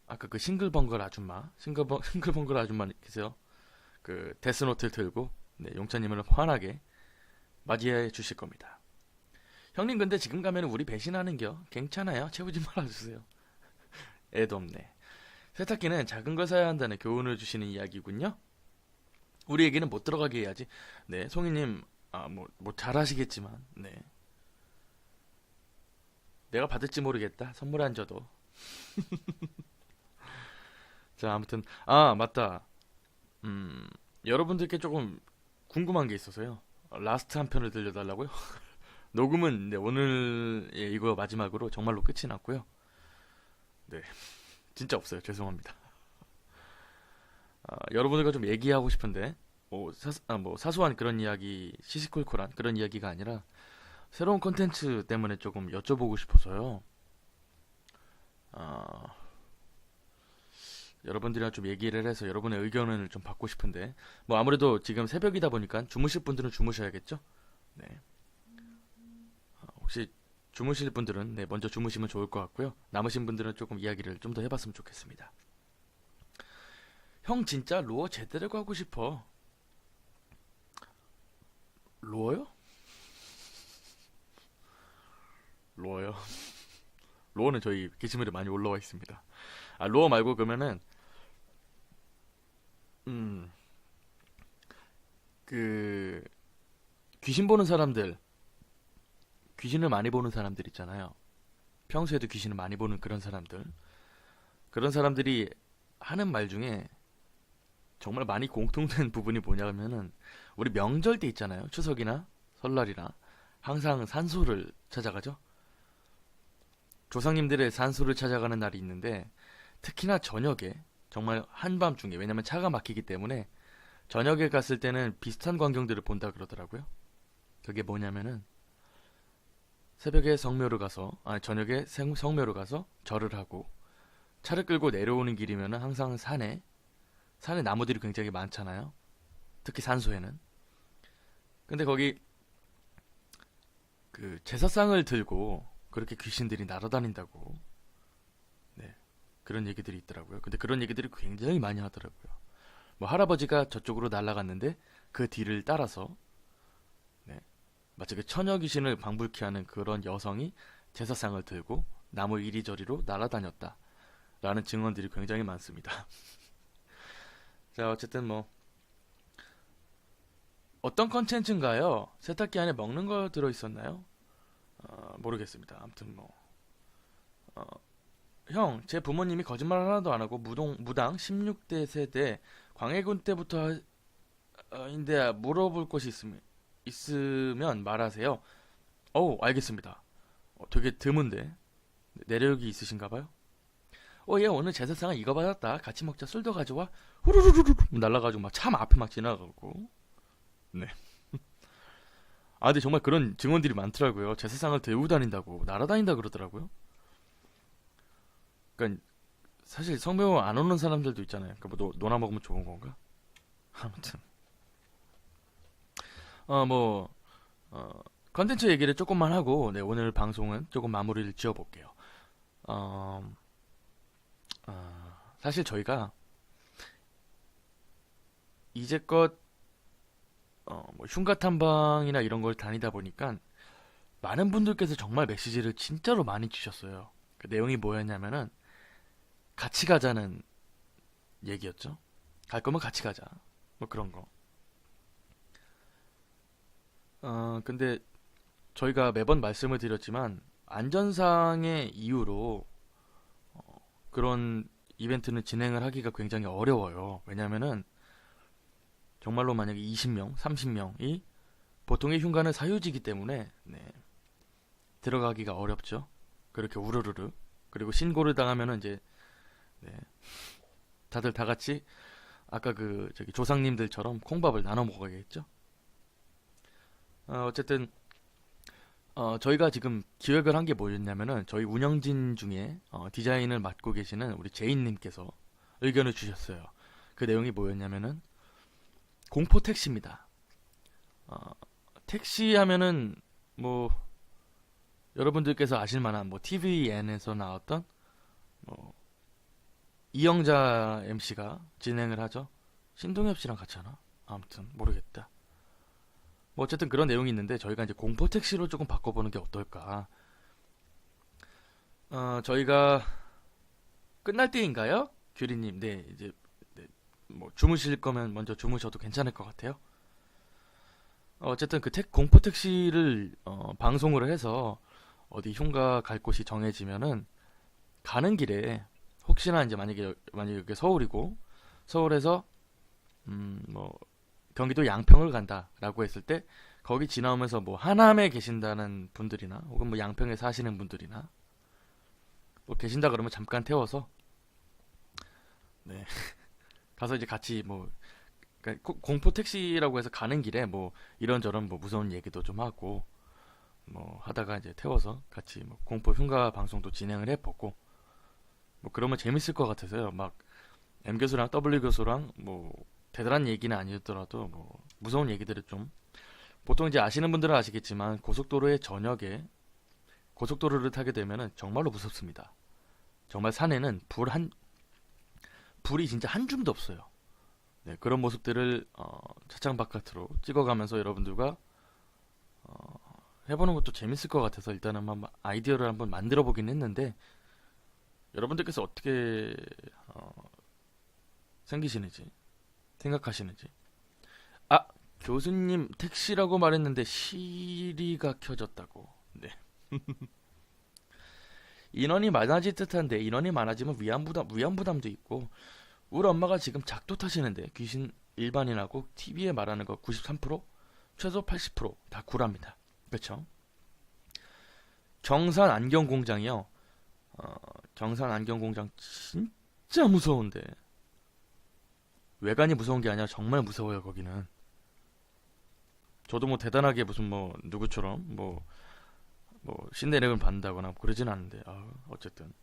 아까 그 싱글벙글 아줌마, 싱글벙글 아줌마 계세요. 그 데스노트를 들고 네, 용찬님을 환하게 맞이해 주실 겁니다. 형님 근데 지금 가면 우리 배신하는겨. 괜찮아요. 채우지 말아주세요. 애도 없네. 세탁기는 작은 걸 사야 한다는 교훈을 주시는 이야기군요. 우리 얘기는 못 들어가게 해야지. 네, 송이님 뭐 잘하시겠지만 네. 내가 받을지 모르겠다. 선물 안 줘도. 자, 아무튼 맞다. 여러분들께 조금 궁금한 게 있어서요. 라스트 한 편을 들려달라고요? 녹음은 네, 오늘 이거 마지막으로 정말로 끝이 났고요. 네, 진짜 없어요. 죄송합니다. 여러분들과 좀 얘기하고 싶은데 사소한 그런 이야기, 시시콜콜한 그런 이야기가 아니라 새로운 콘텐츠 때문에 조금 여쭤보고 싶어서요. 여러분들이랑 좀 얘기를 해서 여러분의 의견을 좀 받고 싶은데 아무래도 지금 새벽이다 보니까 주무실 분들은 주무셔야겠죠? 네. 혹시 주무실 분들은 네, 먼저 주무시면 좋을 것 같고요. 남으신 분들은 조금 이야기를 좀 더 해봤으면 좋겠습니다. 형 진짜 로어 제대로 가고 싶어. 로어요? 로어요? 로어는 저희 게시물에 많이 올라와 있습니다. 로어 말고 그러면은 음, 그 귀신 보는 사람들, 귀신을 많이 보는 사람들 있잖아요. 평소에도 귀신을 많이 보는 그런 사람들이 하는 말 중에 정말 많이 공통된 부분이 뭐냐면은 우리 명절 때 있잖아요. 추석이나 설날이나 항상 산소를 찾아가죠. 조상님들의 산소를 찾아가는 날이 있는데 특히나 저녁에 정말 한밤중에 왜냐면 차가 막히기 때문에 저녁에 갔을 때는 비슷한 광경들을 본다 그러더라고요. 그게 뭐냐면은 새벽에 성묘를 가서 저녁에 성묘를 가서 절을 하고 차를 끌고 내려오는 길이면은 항상 산에 나무들이 굉장히 많잖아요. 특히 산소에는. 근데 거기 그 제사상을 들고 그렇게 귀신들이 날아다닌다고 네, 그런 얘기들이 있더라고요. 근데 그런 얘기들이 굉장히 많이 하더라고요. 할아버지가 저쪽으로 날아갔는데 그 뒤를 따라서 네, 마치 그 처녀 귀신을 방불케 하는 그런 여성이 제사상을 들고 나무 이리저리로 날아다녔다 라는 증언들이 굉장히 많습니다. 자, 어쨌든 어떤 컨텐츠인가요? 세탁기 안에 먹는 거 들어있었나요? 모르겠습니다. 아무튼 어, 형, 제 부모님이 거짓말 하나도 안 하고 무당 16대 세대 광해군 때부터 인데 물어볼 것이 있으면 말하세요. 알겠습니다. 되게 드문데 내력이 있으신가 봐요. 얘 오늘 제사상은 이거 받았다. 같이 먹자. 술도 가져와. 후루루루루 날라가지고 막 참 앞에 막 지나가고. 네. 근데 정말 그런 증언들이 많더라고요. 제사상을 들고 다닌다고 날아다닌다 그러더라고요. 그러니까 사실 성묘 안 오는 사람들도 있잖아요. 그러니까 뭐 노나 먹으면 좋은 건가? 아무튼 뭐 컨텐츠 얘기를 조금만 하고 네, 오늘 방송은 조금 마무리를 지어볼게요. 어, 사실 저희가 이제껏 뭐 흉가 탐방이나 이런 걸 다니다 보니까 많은 분들께서 정말 메시지를 진짜로 많이 주셨어요. 그 내용이 뭐였냐면은 같이 가자는 얘기였죠. 갈 거면 같이 가자. 뭐 그런 거. 근데 저희가 매번 말씀을 드렸지만 안전상의 이유로 그런 이벤트는 진행을 하기가 굉장히 어려워요. 왜냐면은 정말로 만약에 20명, 30명이 보통의 흉가는 사유지기 때문에 네, 들어가기가 어렵죠. 그렇게 우르르르. 그리고 신고를 당하면은 이제 네, 다들 다 같이 아까 그 저기 조상님들처럼 콩밥을 나눠 먹어야겠죠. 어쨌든 저희가 지금 기획을 한 게 뭐였냐면은 저희 운영진 중에 디자인을 맡고 계시는 우리 제인님께서 의견을 주셨어요. 그 내용이 뭐였냐면은 공포 택시입니다. 어, 택시 하면은 뭐 여러분들께서 아실 만한 뭐 TVN에서 나왔던 뭐 이영자 MC가 진행을 하죠. 신동엽 씨랑 같이 하나? 아무튼 모르겠다. 뭐 어쨌든 그런 내용이 있는데 저희가 이제 공포 택시로 조금 바꿔보는 게 어떨까? 저희가 끝날 때인가요? 규리님, 네 이제 네, 뭐 주무실 거면 먼저 주무셔도 괜찮을 것 같아요. 어쨌든 그 공포 택시를 방송을 해서 어디 흉가 갈 곳이 정해지면은 가는 길에 혹시나 이제 만약에 이게 서울이고 서울에서 뭐 경기도 양평을 간다라고 했을 때 거기 지나오면서 뭐 하남에 계신다는 분들이나 혹은 뭐 양평에 사시는 분들이나 뭐 계신다 그러면 잠깐 태워서 네 가서 이제 같이 뭐 그러니까 공포 택시라고 해서 가는 길에 뭐 이런저런 뭐 무서운 얘기도 좀 하고 뭐 하다가 이제 태워서 같이 뭐 공포 흉가 방송도 진행을 해보고 뭐 그러면 재밌을 것 같아서요. 막 M 교수랑 W 교수랑 뭐 대단한 얘기는 아니었더라도 뭐 무서운 얘기들을 좀 보통 이제 아시는 분들은 아시겠지만 고속도로의 저녁에 고속도로를 타게 되면은 정말로 무섭습니다. 정말 산에는 불이 진짜 한 줌도 없어요. 네, 그런 모습들을 차창 바깥으로 찍어가면서 여러분들과 해보는 것도 재밌을 것 같아서 일단은 한번 아이디어를 한번 만들어 보긴 했는데 여러분들께서 어떻게 생기시는지 생각하시는지. 교수님 택시라고 말했는데 시리가 켜졌다고. 네. 인원이 많아질 듯한데 인원이 많아지면 위험 부담도 있고 우리 엄마가 지금 작두 타시는데 귀신 일반인하고 TV에 말하는 거 93% 최소 80%다 구랍니다. 그렇죠? 경산 안경 공장이요. 경산 안경 공장 진짜 무서운데 외관이 무서운 게 아니라 정말 무서워요. 거기는 저도 뭐 대단하게 무슨 뭐 누구처럼 뭐 신내력을 받는다거나 그러진 않은데 어쨌든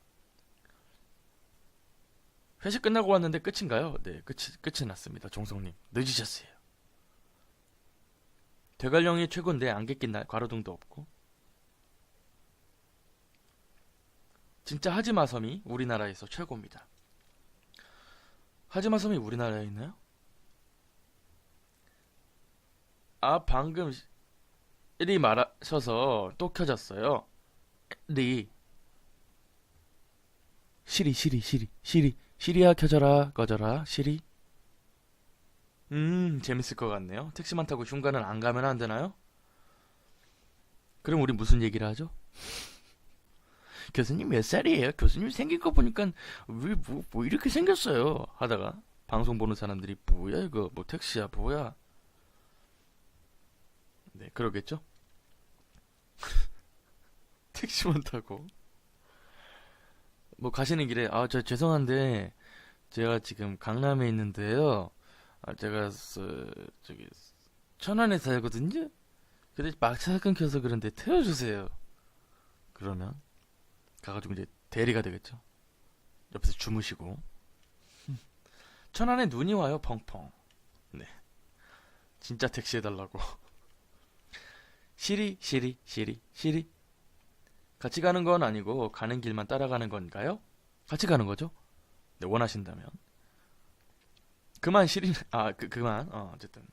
회식 끝나고 왔는데 끝인가요? 네, 끝이 났습니다. 종성님 늦으셨어요. 대관령이 최고인데 안개 낀 날 가로등도 없고 진짜 하지마 섬이 우리나라에서 최고입니다. 하지마 섬이 우리나라에 있나요? 방금 리 말하셔서 또 켜졌어요. 리 시리야 켜져라 꺼져라 시리. 재밌을 것 같네요. 택시만 타고 흉가는 안 가면 안 되나요? 그럼 우리 무슨 얘기를 하죠? 교수님 몇 살이에요? 교수님 생긴 거 보니까 왜 뭐 이렇게 생겼어요? 하다가 방송 보는 사람들이 뭐야 이거 뭐 택시야 뭐야? 네 그러겠죠? 택시만 타고. 뭐 가시는 길에, 아, 저 죄송한데, 제가 지금 강남에 있는데요. 아, 제가, 저기, 천안에 살거든요? 근데 막차가 끊겨서 그런데 태워주세요. 그러면, 가가지고 이제 대리가 되겠죠. 옆에서 주무시고. 천안에 눈이 와요, 펑펑. 네. 진짜 택시 해달라고. 시리, 시리, 시리, 시리. 같이 가는 건 아니고, 가는 길만 따라가는 건가요? 같이 가는 거죠? 네, 원하신다면. 그만 시리, 그만. 어쨌든.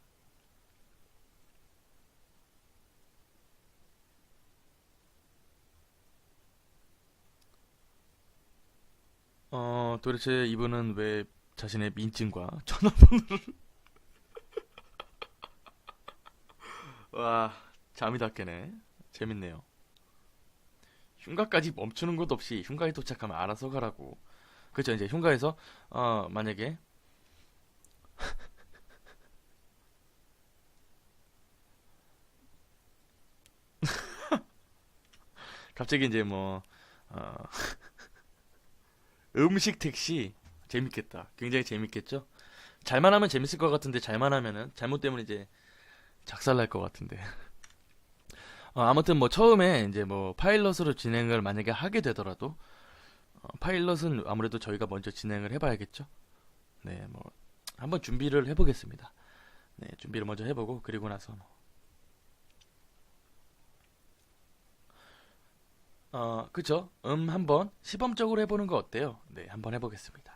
도대체 이분은 왜 자신의 민증과 전화번호를, 와, 잠이 다 깨네. 재밌네요. 흉가까지 멈추는 것 없이 흉가에 도착하면 알아서 가라고. 그죠, 이제 흉가에서, 만약에, 갑자기 이제 뭐, 어, 음식 택시, 재밌겠다. 굉장히 재밌겠죠? 잘만 하면 재밌을 것 같은데, 잘만 하면은, 잘못 때문에 이제 작살 날 것 같은데. 아무튼 뭐 처음에 이제 뭐 파일럿으로 진행을 만약에 하게 되더라도, 파일럿은 아무래도 저희가 먼저 진행을 해봐야겠죠? 네, 뭐, 한번 준비를 해보겠습니다. 네, 준비를 먼저 해보고, 그리고 나서 뭐, 그쵸? 한번 시범적으로 해보는 거 어때요? 네, 한번 해보겠습니다.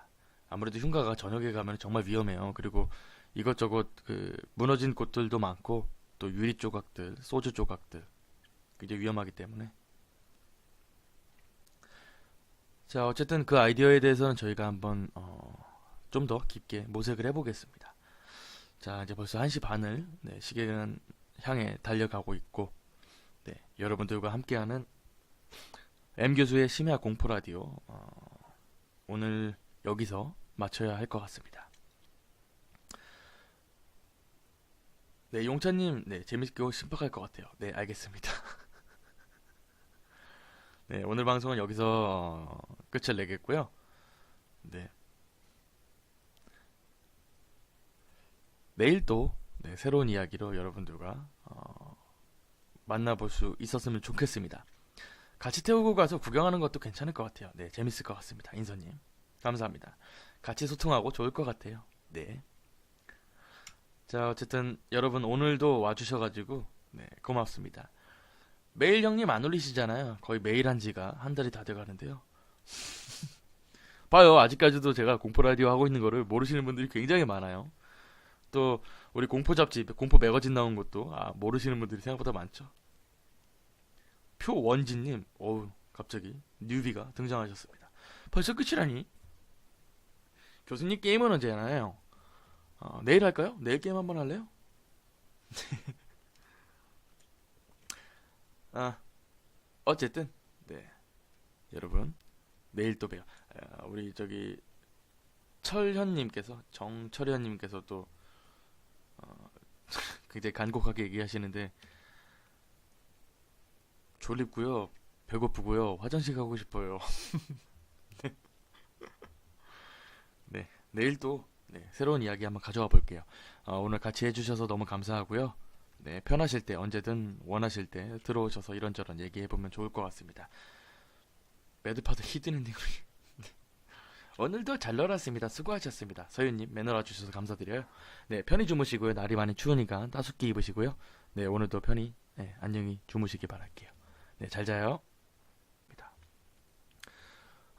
아무래도 흉가가 저녁에 가면 정말 위험해요. 그리고 이것저것 그 무너진 곳들도 많고 또 유리 조각들, 소주 조각들 굉장히 위험하기 때문에. 자, 어쨌든 그 아이디어에 대해서는 저희가 한번 좀 더 깊게 모색을 해보겠습니다. 자, 이제 벌써 1시 반을 네, 시계는 향해 달려가고 있고, 네, 여러분들과 함께하는 M 교수의 심야 공포 라디오, 오늘 여기서 마쳐야 할 것 같습니다. 네, 용찬님, 네, 재밌고 신박할 것 같아요. 네, 알겠습니다. 네, 오늘 방송은 여기서 끝을 내겠고요. 네, 내일 또 네, 새로운 이야기로 여러분들과 만나볼 수 있었으면 좋겠습니다. 같이 태우고 가서 구경하는 것도 괜찮을 것 같아요. 네, 재밌을 것 같습니다. 인서님. 감사합니다. 같이 소통하고 좋을 것 같아요. 네. 자, 어쨌든 여러분 오늘도 와주셔가지고 네, 고맙습니다. 메일 형님 안 올리시잖아요. 거의 매일 한 지가 한 달이 다 돼가는데요. 봐요. 아직까지도 제가 공포 라디오 하고 있는 거를 모르시는 분들이 굉장히 많아요. 또 우리 공포 잡지, 공포 매거진 나온 것도 모르시는 분들이 생각보다 많죠. 표원진님, 어우 갑자기 뉴비가 등장하셨습니다. 벌써 끝이라니? 교수님 게임은 언제 하나요? 내일 할까요? 내일 게임 한번 할래요? 아, 어쨌든 네, 여러분 내일 또 봬요. 우리 저기 철현님께서 정철현님께서 또 굉장히 간곡하게 얘기하시는데 졸립고요, 배고프고요, 화장실 가고 싶어요. 네, 내일 또 네, 새로운 이야기 한번 가져와 볼게요. 오늘 같이 해주셔서 너무 감사하고요. 네, 편하실 때 언제든 원하실 때 들어오셔서 이런저런 얘기해 보면 좋을 것 같습니다. 매드파드 히든엔딩으로 오늘도 잘 놀았습니다. 수고하셨습니다. 서윤님 매너 와주셔서 감사드려요. 네, 편히 주무시고요. 날이 많이 추우니까 따숩게 입으시고요. 네, 오늘도 편히 네, 안녕히 주무시기 바랄게요. 네, 잘 자요.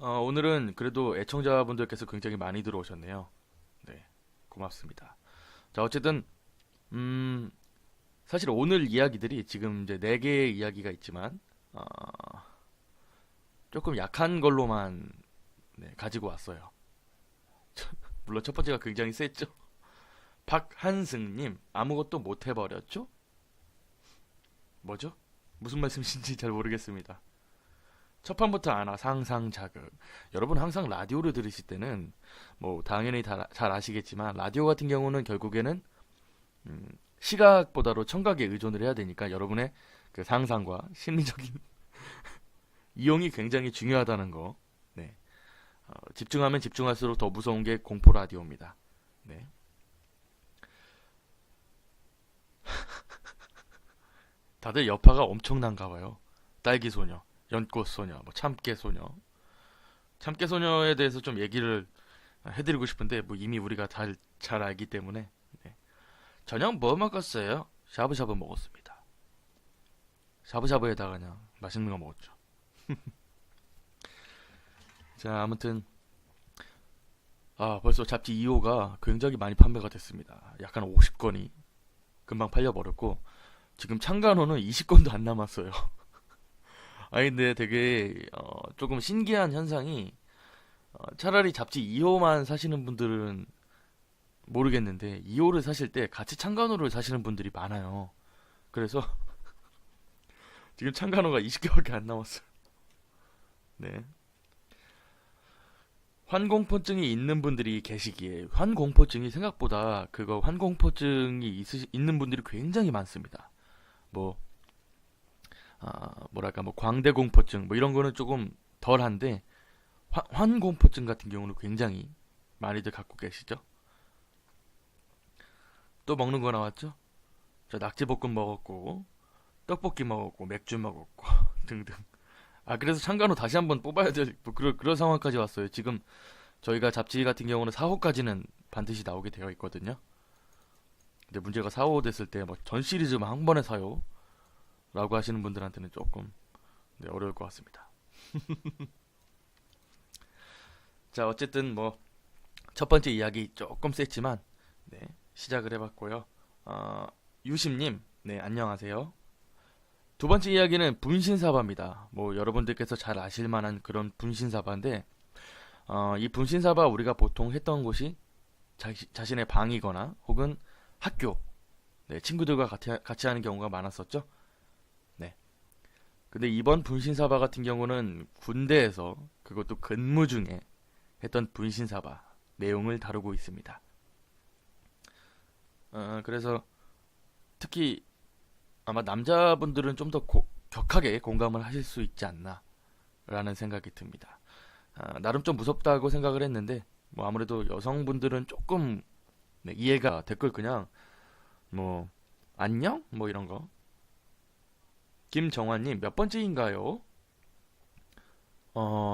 오늘은 그래도 애청자분들께서 굉장히 많이 들어오셨네요. 네, 고맙습니다. 자, 어쨌든 음, 사실 오늘 이야기들이 지금 이제 4개의 이야기가 있지만 조금 약한 걸로만 네, 가지고 왔어요. 물론 첫 번째가 굉장히 셌죠. 박한승님, 아무것도 못 해버렸죠? 뭐죠? 무슨 말씀이신지 잘 모르겠습니다. 첫 판부터 아나 상상 자극. 여러분 항상 라디오를 들으실 때는 뭐 당연히 잘 아시겠지만 라디오 같은 경우는 결국에는 음, 시각보다도 청각에 의존을 해야 되니까 여러분의 그 상상과 심리적인 이용이 굉장히 중요하다는 거. 네. 집중하면 집중할수록 더 무서운 게 공포 라디오입니다. 네. 다들 여파가 엄청난가 봐요. 딸기 소녀, 연꽃 소녀, 뭐 참깨 소녀. 참깨 소녀에 대해서 좀 얘기를 해드리고 싶은데 뭐 이미 우리가 잘 알기 때문에. 네. 저녁 뭐 먹었어요? 샤브샤브 먹었습니다. 샤브샤브에다가 그냥 맛있는 거 먹었죠. 자, 아무튼 벌써 잡지 2호가 굉장히 많이 판매가 됐습니다. 약간 50건이 금방 팔려버렸고 지금 창간호는 20건도 안 남았어요. 아니 근데 되게 조금 신기한 현상이 차라리 잡지 2호만 사시는 분들은 모르겠는데 2호를 사실 때 같이 창간호를 사시는 분들이 많아요. 그래서 지금 창간호가 20개밖에 안 남았어요. 네. 환공포증이 있는 분들이 계시기에 환공포증이 생각보다 그거 환공포증이 있는 분들이 굉장히 많습니다. 뭐 뭐랄까 뭐 광대공포증 뭐 이런 거는 조금 덜한데 환공포증 같은 경우는 굉장히 많이들 갖고 계시죠. 또 먹는 거 나왔죠? 저 낙지볶음 먹었고 떡볶이 먹었고 맥주 먹었고 등등. 그래서 창간호 다시 한번 뽑아야 될 뭐 그런 상황까지 왔어요. 지금 저희가 잡지 같은 경우는 4호까지는 반드시 나오게 되어 있거든요. 근데 문제가 4호 됐을 때 뭐 전 시리즈만 한 번에 사요 라고 하시는 분들한테는 조금 네, 어려울 것 같습니다. 자, 어쨌든 뭐 첫 번째 이야기 조금 셌지만 네, 시작을 해봤고요. 유심님, 네, 안녕하세요. 두 번째 이야기는 분신사바입니다. 뭐 여러분들께서 잘 아실 만한 그런 분신사바인데 이 분신사바 우리가 보통 했던 곳이 자신의 방이거나 혹은 학교, 네, 친구들과 같이 하는 경우가 많았었죠. 네. 근데 이번 분신사바 같은 경우는 군대에서 그것도 근무 중에 했던 분신사바 내용을 다루고 있습니다. 그래서 특히 아마 남자분들은 좀 더 격하게 공감을 하실 수 있지 않나 라는 생각이 듭니다. 나름 좀 무섭다고 생각을 했는데 뭐 아무래도 여성분들은 조금 네, 이해가 댓글 그냥 뭐 안녕? 뭐 이런 거. 김정환님 몇 번째인가요?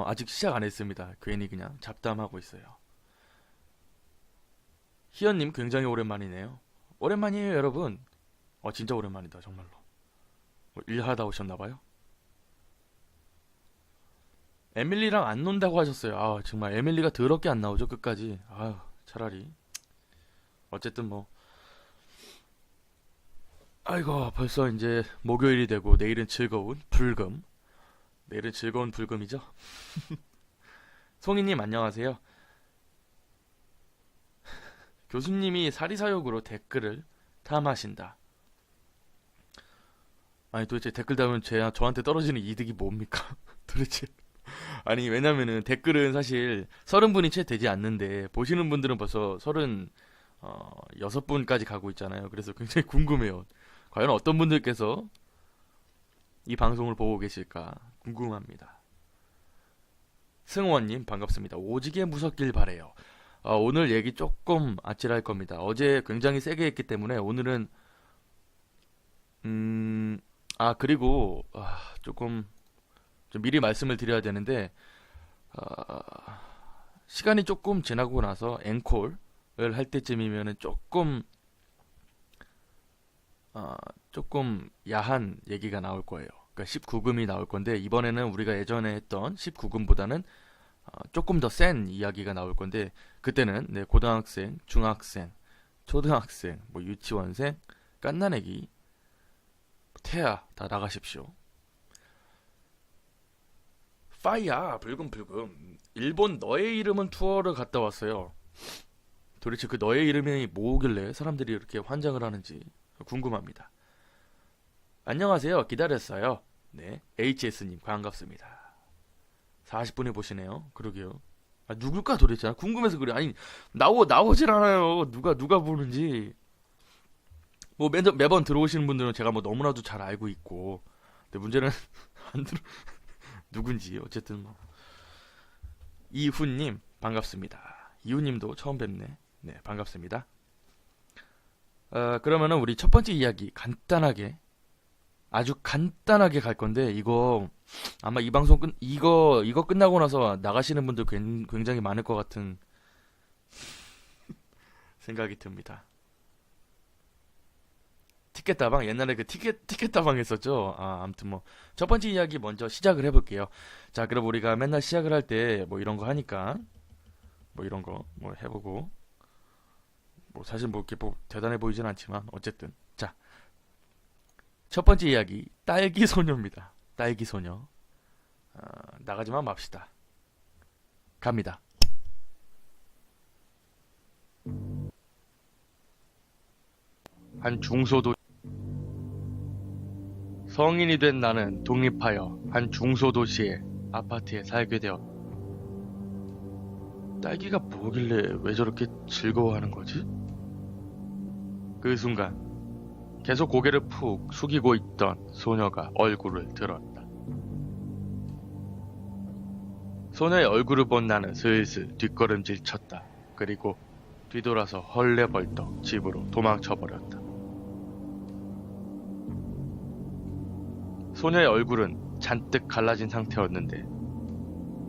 아직 시작 안 했습니다. 괜히 그냥 잡담하고 있어요. 희연님 굉장히 오랜만이네요. 오랜만이에요 여러분. 진짜 오랜만이다 정말로. 뭐 일하다 오셨나봐요. 에밀리랑 안 논다고 하셨어요. 정말 에밀리가 더럽게 안 나오죠 끝까지. 차라리 어쨌든 뭐 아이고 벌써 이제 목요일이 되고 내일은 즐거운 불금. 내일은 즐거운 불금이죠. 송이님 안녕하세요. 교수님이 사리사욕으로 댓글을 탐하신다. 아니 도대체 댓글 달면 저한테 떨어지는 이득이 뭡니까? 도대체. 아니 왜냐면은 댓글은 사실 30분이 채 되지 않는데 보시는 분들은 벌써 36분까지 가고 있잖아요. 그래서 굉장히 궁금해요. 과연 어떤 분들께서 이 방송을 보고 계실까 궁금합니다. 승원님 반갑습니다. 오지게 무섭길 바래요. 오늘 얘기 조금 아찔할 겁니다. 어제 굉장히 세게 했기 때문에 오늘은 그리고 조금 좀 미리 말씀을 드려야 되는데 시간이 조금 지나고 나서 앵콜을 할 때쯤이면은 조금 야한 얘기가 나올 거예요. 그러니까 19금이 나올 건데 이번에는 우리가 예전에 했던 19금보다는 조금 더 센 이야기가 나올 건데 그때는 네, 고등학생, 중학생, 초등학생, 뭐 유치원생, 갓난애기, 태아 다 나가십시오. 파이야 불금불금 일본 너의 이름은 투어를 갔다 왔어요. 도대체 그 너의 이름이 뭐길래 사람들이 이렇게 환장을 하는지 궁금합니다. 안녕하세요. 기다렸어요. 네, HS님 반갑습니다. 40분이 보시네요. 그러게요. 누굴까 도대체? 궁금해서 그래. 아니 나오질 않아요. 누가 부르는지. 뭐 매번 들어오시는 분들은 제가 뭐 너무나도 잘 알고 있고. 근데 문제는 안 들어 누군지 어쨌든 뭐. 이훈님 반갑습니다. 이훈님도 처음 뵙네. 네, 반갑습니다. 그러면은 우리 첫 번째 이야기 간단하게 아주 간단하게 갈 건데 이거 아마 이 방송 이거 끝나고 나서 나가시는 분들 굉장히 많을 것 같은 생각이 듭니다. 티켓다방 옛날에 그 티켓다방 했었죠. 아무튼 뭐 첫 번째 이야기 먼저 시작을 해볼게요. 자, 그럼 우리가 맨날 시작을 할 때 뭐 이런 거 하니까 뭐 이런 거 뭐 해보고 뭐 사실 뭐 이렇게 뭐 대단해 보이진 않지만 어쨌든 자, 첫 번째 이야기 딸기 소녀입니다. 딸기 소녀. 나가지만 맙시다. 갑니다. 한 중소도 성인이 된 나는 독립하여 한 중소도시의 아파트에 살게 되었다. 딸기가 뭐길래 왜 저렇게 즐거워하는 거지? 그 순간 계속 고개를 푹 숙이고 있던 소녀가 얼굴을 들었다. 소녀의 얼굴을 본 나는 슬슬 뒷걸음질 쳤다. 그리고 뒤돌아서 헐레벌떡 집으로 도망쳐버렸다. 소녀의 얼굴은 잔뜩 갈라진 상태였는데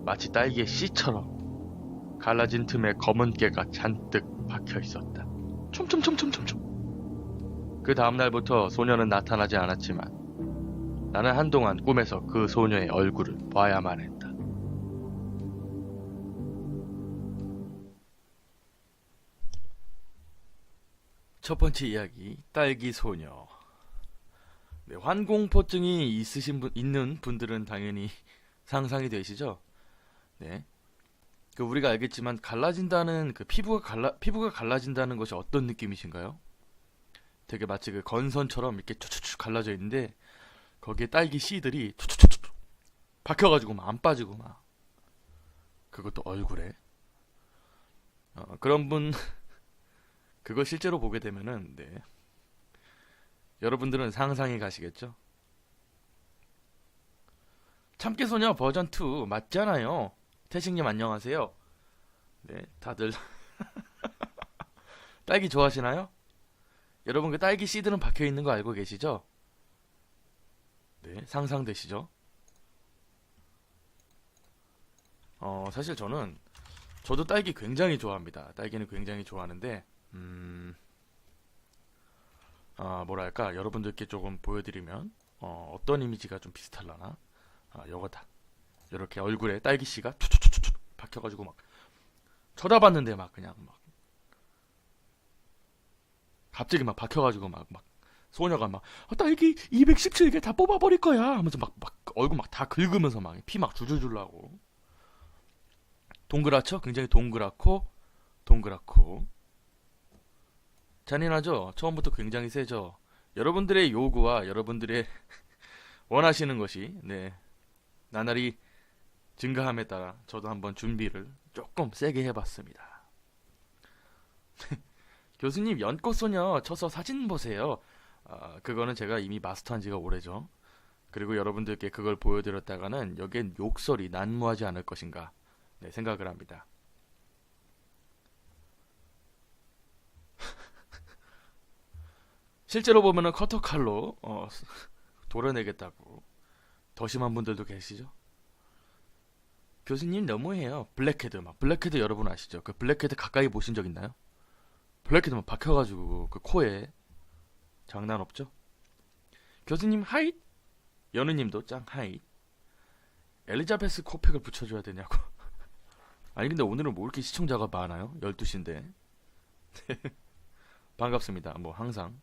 마치 딸기의 씨처럼 갈라진 틈에 검은 깨가 잔뜩 박혀 있었다. 촘촘촘촘촘촘. 그 다음날부터 소녀는 나타나지 않았지만 나는 한동안 꿈에서 그 소녀의 얼굴을 봐야만 했다. 첫 번째 이야기, 딸기 소녀. 네, 환공포증이 있는 분들은 당연히 상상이 되시죠? 네. 그 우리가 알겠지만 갈라진다는 그 피부가 갈라진다는 것이 어떤 느낌이신가요? 되게 마치 그 건선처럼 이렇게 툭툭툭 갈라져 있는데 거기에 딸기 씨들이 툭툭툭툭 박혀가지고 막 안 빠지고 막 그것도 얼굴에 그런 분 그걸 실제로 보게 되면은 네. 여러분들은 상상이 가시겠죠? 참깨소녀 버전 2 맞잖아요. 태식님 안녕하세요. 네, 다들 딸기 좋아하시나요? 여러분 그 딸기 씨들은 박혀 있는 거 알고 계시죠? 네, 상상되시죠? 사실 저도 딸기 굉장히 좋아합니다. 딸기는 굉장히 좋아하는데 뭐랄까 여러분들께 조금 보여드리면 어떤 이미지가 좀 비슷할라나? 요거다. 이렇게 얼굴에 딸기씨가 툭툭툭툭 박혀가지고 막 쳐다봤는데 막 그냥 막 갑자기 막 박혀가지고 막 소녀가 막 딸기 217개 다 뽑아버릴 거야 하면서 막 얼굴 막 다 긁으면서 막 피 막 줄줄줄 나고 동그랗죠? 굉장히 동그랗고 잔인하죠? 처음부터 굉장히 세죠? 여러분들의 요구와 여러분들의 원하시는 것이 네 나날이 증가함에 따라 저도 한번 준비를 조금 세게 해봤습니다. 교수님 연꽃소녀 쳐서 사진 보세요. 그거는 제가 이미 마스터한 지가 오래죠. 그리고 여러분들께 그걸 보여드렸다가는 여기엔 욕설이 난무하지 않을 것인가 네, 생각을 합니다. 실제로 보면은 커터칼로 도려내겠다고 더 심한 분들도 계시죠. 교수님 너무해요. 블랙헤드 여러분 아시죠? 그 블랙헤드 가까이 보신 적 있나요? 블랙헤드 막 박혀가지고 그 코에 장난 없죠? 교수님 하잇 연우님도 짱 하잇 엘리자베스 코팩을 붙여줘야 되냐고. 아니 근데 오늘은 뭐 이렇게 시청자가 많아요? 12시인데 반갑습니다. 뭐 항상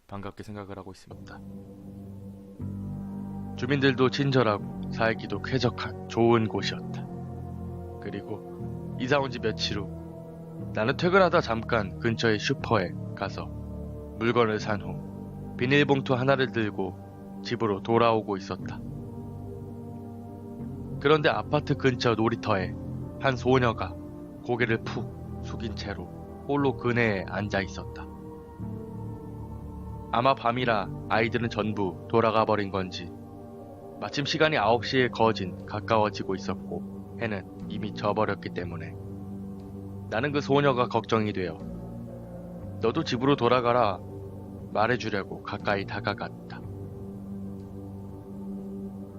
반갑게 생각을 하고 있습니다. 주민들도 친절하고 살기도 쾌적한 좋은 곳이었다. 그리고 이사 온 지 며칠 후 나는 퇴근하다 잠깐 근처의 슈퍼에 가서 물건을 산 후 비닐봉투 하나를 들고 집으로 돌아오고 있었다. 그런데 아파트 근처 놀이터에 한 소녀가 고개를 푹 숙인 채로 홀로 그네에 앉아 있었다. 아마 밤이라 아이들은 전부 돌아가 버린 건지 마침 시간이 9시에 거진 가까워지고 있었고 해는 이미 져버렸기 때문에 나는 그 소녀가 걱정이 되어 너도 집으로 돌아가라 말해주려고 가까이 다가갔다.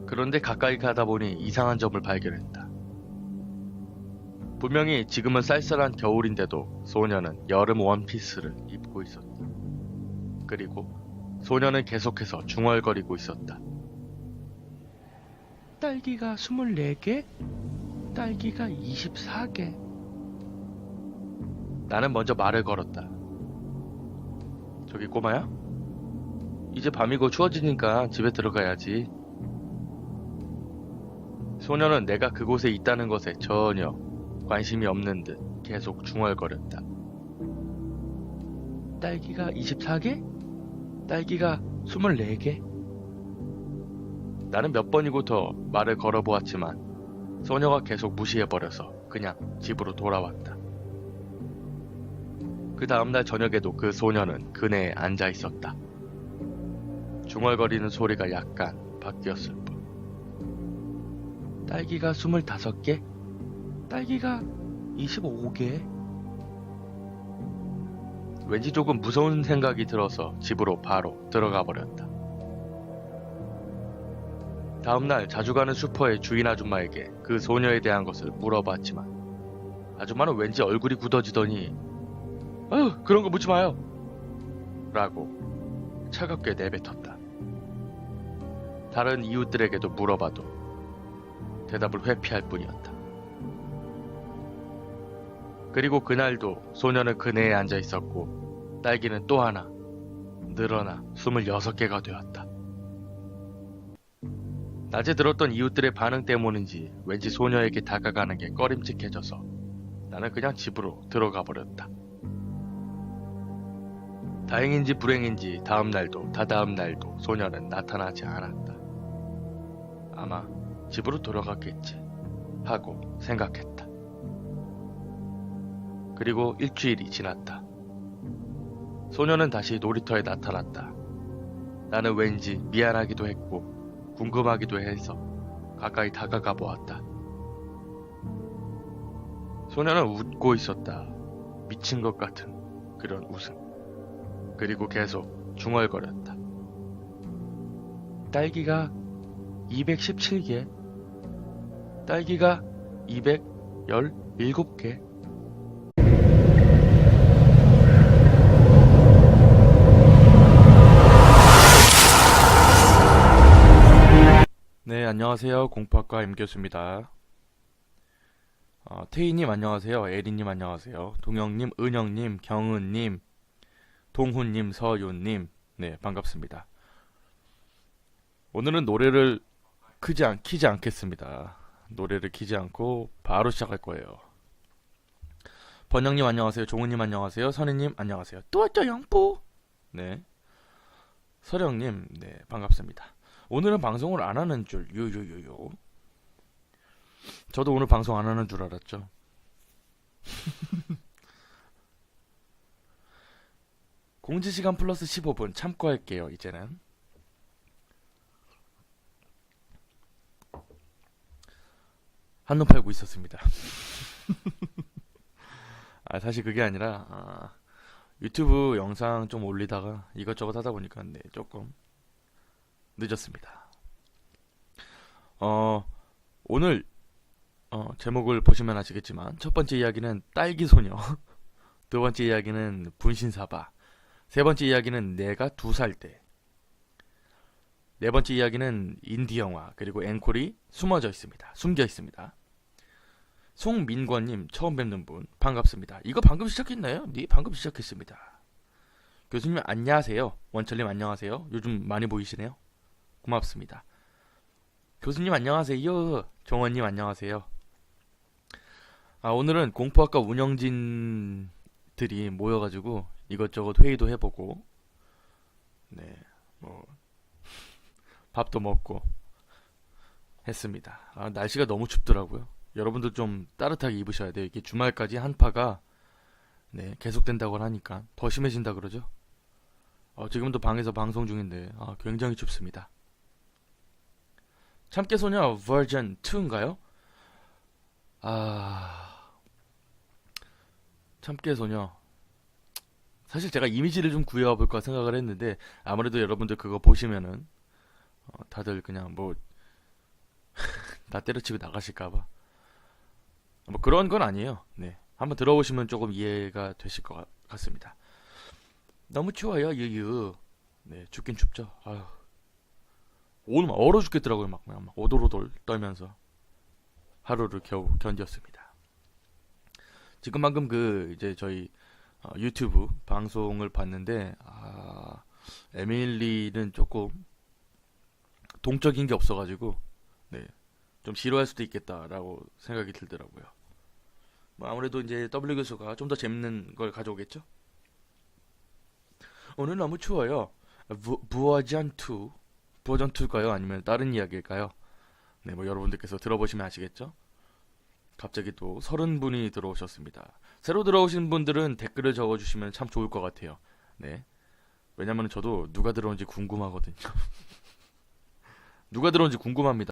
그런데 가까이 가다 보니 이상한 점을 발견했다. 분명히 지금은 쌀쌀한 겨울인데도 소녀는 여름 원피스를 입고 있었다. 그리고 소녀는 계속해서 중얼거리고 있었다. 딸기가 24개? 딸기가 24개. 나는 먼저 말을 걸었다. 저기 꼬마야? 이제 밤이고 추워지니까 집에 들어가야지. 소녀는 내가 그곳에 있다는 것에 전혀 관심이 없는 듯 계속 중얼거렸다. 딸기가 24개? 딸기가 24개? 나는 몇 번이고 더 말을 걸어보았지만 소녀가 계속 무시해버려서 그냥 집으로 돌아왔다. 그 다음날 저녁에도 그 소녀는 그네에 앉아 있었다. 중얼거리는 소리가 약간 바뀌었을 뿐. 딸기가 25개? 딸기가 25개? 왠지 조금 무서운 생각이 들어서 집으로 바로 들어가 버렸다. 다음날 자주 가는 슈퍼의 주인 아줌마에게 그 소녀에 대한 것을 물어봤지만 아줌마는 왠지 얼굴이 굳어지더니 그런 거 묻지 마요 라고 차갑게 내뱉었다. 다른 이웃들에게도 물어봐도 대답을 회피할 뿐이었다. 그리고 그날도 소녀는 그네에 앉아 있었고 딸기는 또 하나 늘어나 26개가 되었다. 낮에 들었던 이웃들의 반응 때문인지 왠지 소녀에게 다가가는 게 꺼림칙해져서 나는 그냥 집으로 들어가 버렸다. 다행인지 불행인지 다음날도 다다음날도 소녀는 나타나지 않았다. 아마 집으로 돌아갔겠지 하고 생각했다. 그리고 일주일이 지났다. 소녀는 다시 놀이터에 나타났다. 나는 왠지 미안하기도 했고 궁금하기도 해서 가까이 다가가 보았다. 소녀는 웃고 있었다. 미친 것 같은 그런 웃음. 그리고 계속 중얼거렸다. 딸기가 217개. 딸기가 217개. 네, 안녕하세요. 공부학과 임교수입니다. 태희님 안녕하세요. 에리님 안녕하세요. 동영님, 은영님, 경은님, 동훈님, 서윤님, 네, 반갑습니다. 오늘은 노래를 키지 않겠습니다. 노래를 키지 않고 바로 시작할 거예요. 번영님 안녕하세요. 종훈님 안녕하세요. 선희님 안녕하세요. 또 왔죠, 영뿌? 네. 서령님, 네, 반갑습니다. 오늘은 방송을 안 하는 줄, 유유유유. 저도 오늘 방송 안 하는 줄 알았죠. 공지시간 플러스 15분 참고할게요, 이제는. 한눈 팔고 있었습니다. 사실 그게 아니라, 유튜브 영상 좀 올리다가 이것저것 하다 보니까, 네, 조금 늦었습니다. 오늘, 제목을 보시면 아시겠지만, 첫 번째 이야기는 딸기소녀, 두 번째 이야기는 분신사바, 세 번째 이야기는 내가 2살 때, 네 번째 이야기는 인디 영화, 그리고 앵콜이 숨겨 있습니다. 송민권님 처음 뵙는 분 반갑습니다. 이거 방금 시작했나요? 네, 방금 시작했습니다. 교수님 안녕하세요. 원철님 안녕하세요. 요즘 많이 보이시네요. 고맙습니다. 교수님 안녕하세요. 정원님 안녕하세요. 오늘은 공포학과 운영진들이 모여가지고 이것저것 회의도 해보고, 네, 밥도 먹고 했습니다. 날씨가 너무 춥더라고요. 여러분들 좀 따뜻하게 입으셔야 돼요. 이게 주말까지 한파가, 네, 계속된다고 하니까 더 심해진다 그러죠. 지금도 방에서 방송 중인데 굉장히 춥습니다. 참깨소녀 버전 2인가요? 아, 참깨소녀. 사실 제가 이미지를 좀 구해와 볼까 생각을 했는데 아무래도 여러분들 그거 보시면은 다들 그냥 뭐 다 때려치고 나가실까봐 뭐 그런 건 아니에요. 네, 한번 들어보시면 조금 이해가 되실 것 같습니다. 너무 추워요, 유유. 네, 춥긴 춥죠. 아유, 오늘 막 얼어 죽겠더라고요. 막 오돌오돌 떨면서 하루를 겨우 견뎠습니다. 지금 방금 그 이제 저희 유튜브 방송을 봤는데 에밀리는 조금 동적인 게 없어가지고 네, 좀 싫어할 수도 있겠다라고 생각이 들더라고요. 뭐 아무래도 이제 W 교수가 좀 더 재밌는 걸 가져오겠죠? 오늘 너무 추워요. 버전 2. 버전 2일까요? 아니면 다른 이야기일까요? 네, 뭐 여러분들께서 들어보시면 아시겠죠? 갑자기 또 30분이 들어오셨습니다. 새로 들어오신 분들은 댓글을 적어주시면 참 좋을 것 같아요. 네. 왜냐면 저도 누가 들어온지 궁금하거든요. 누가 들어온지 궁금합니다.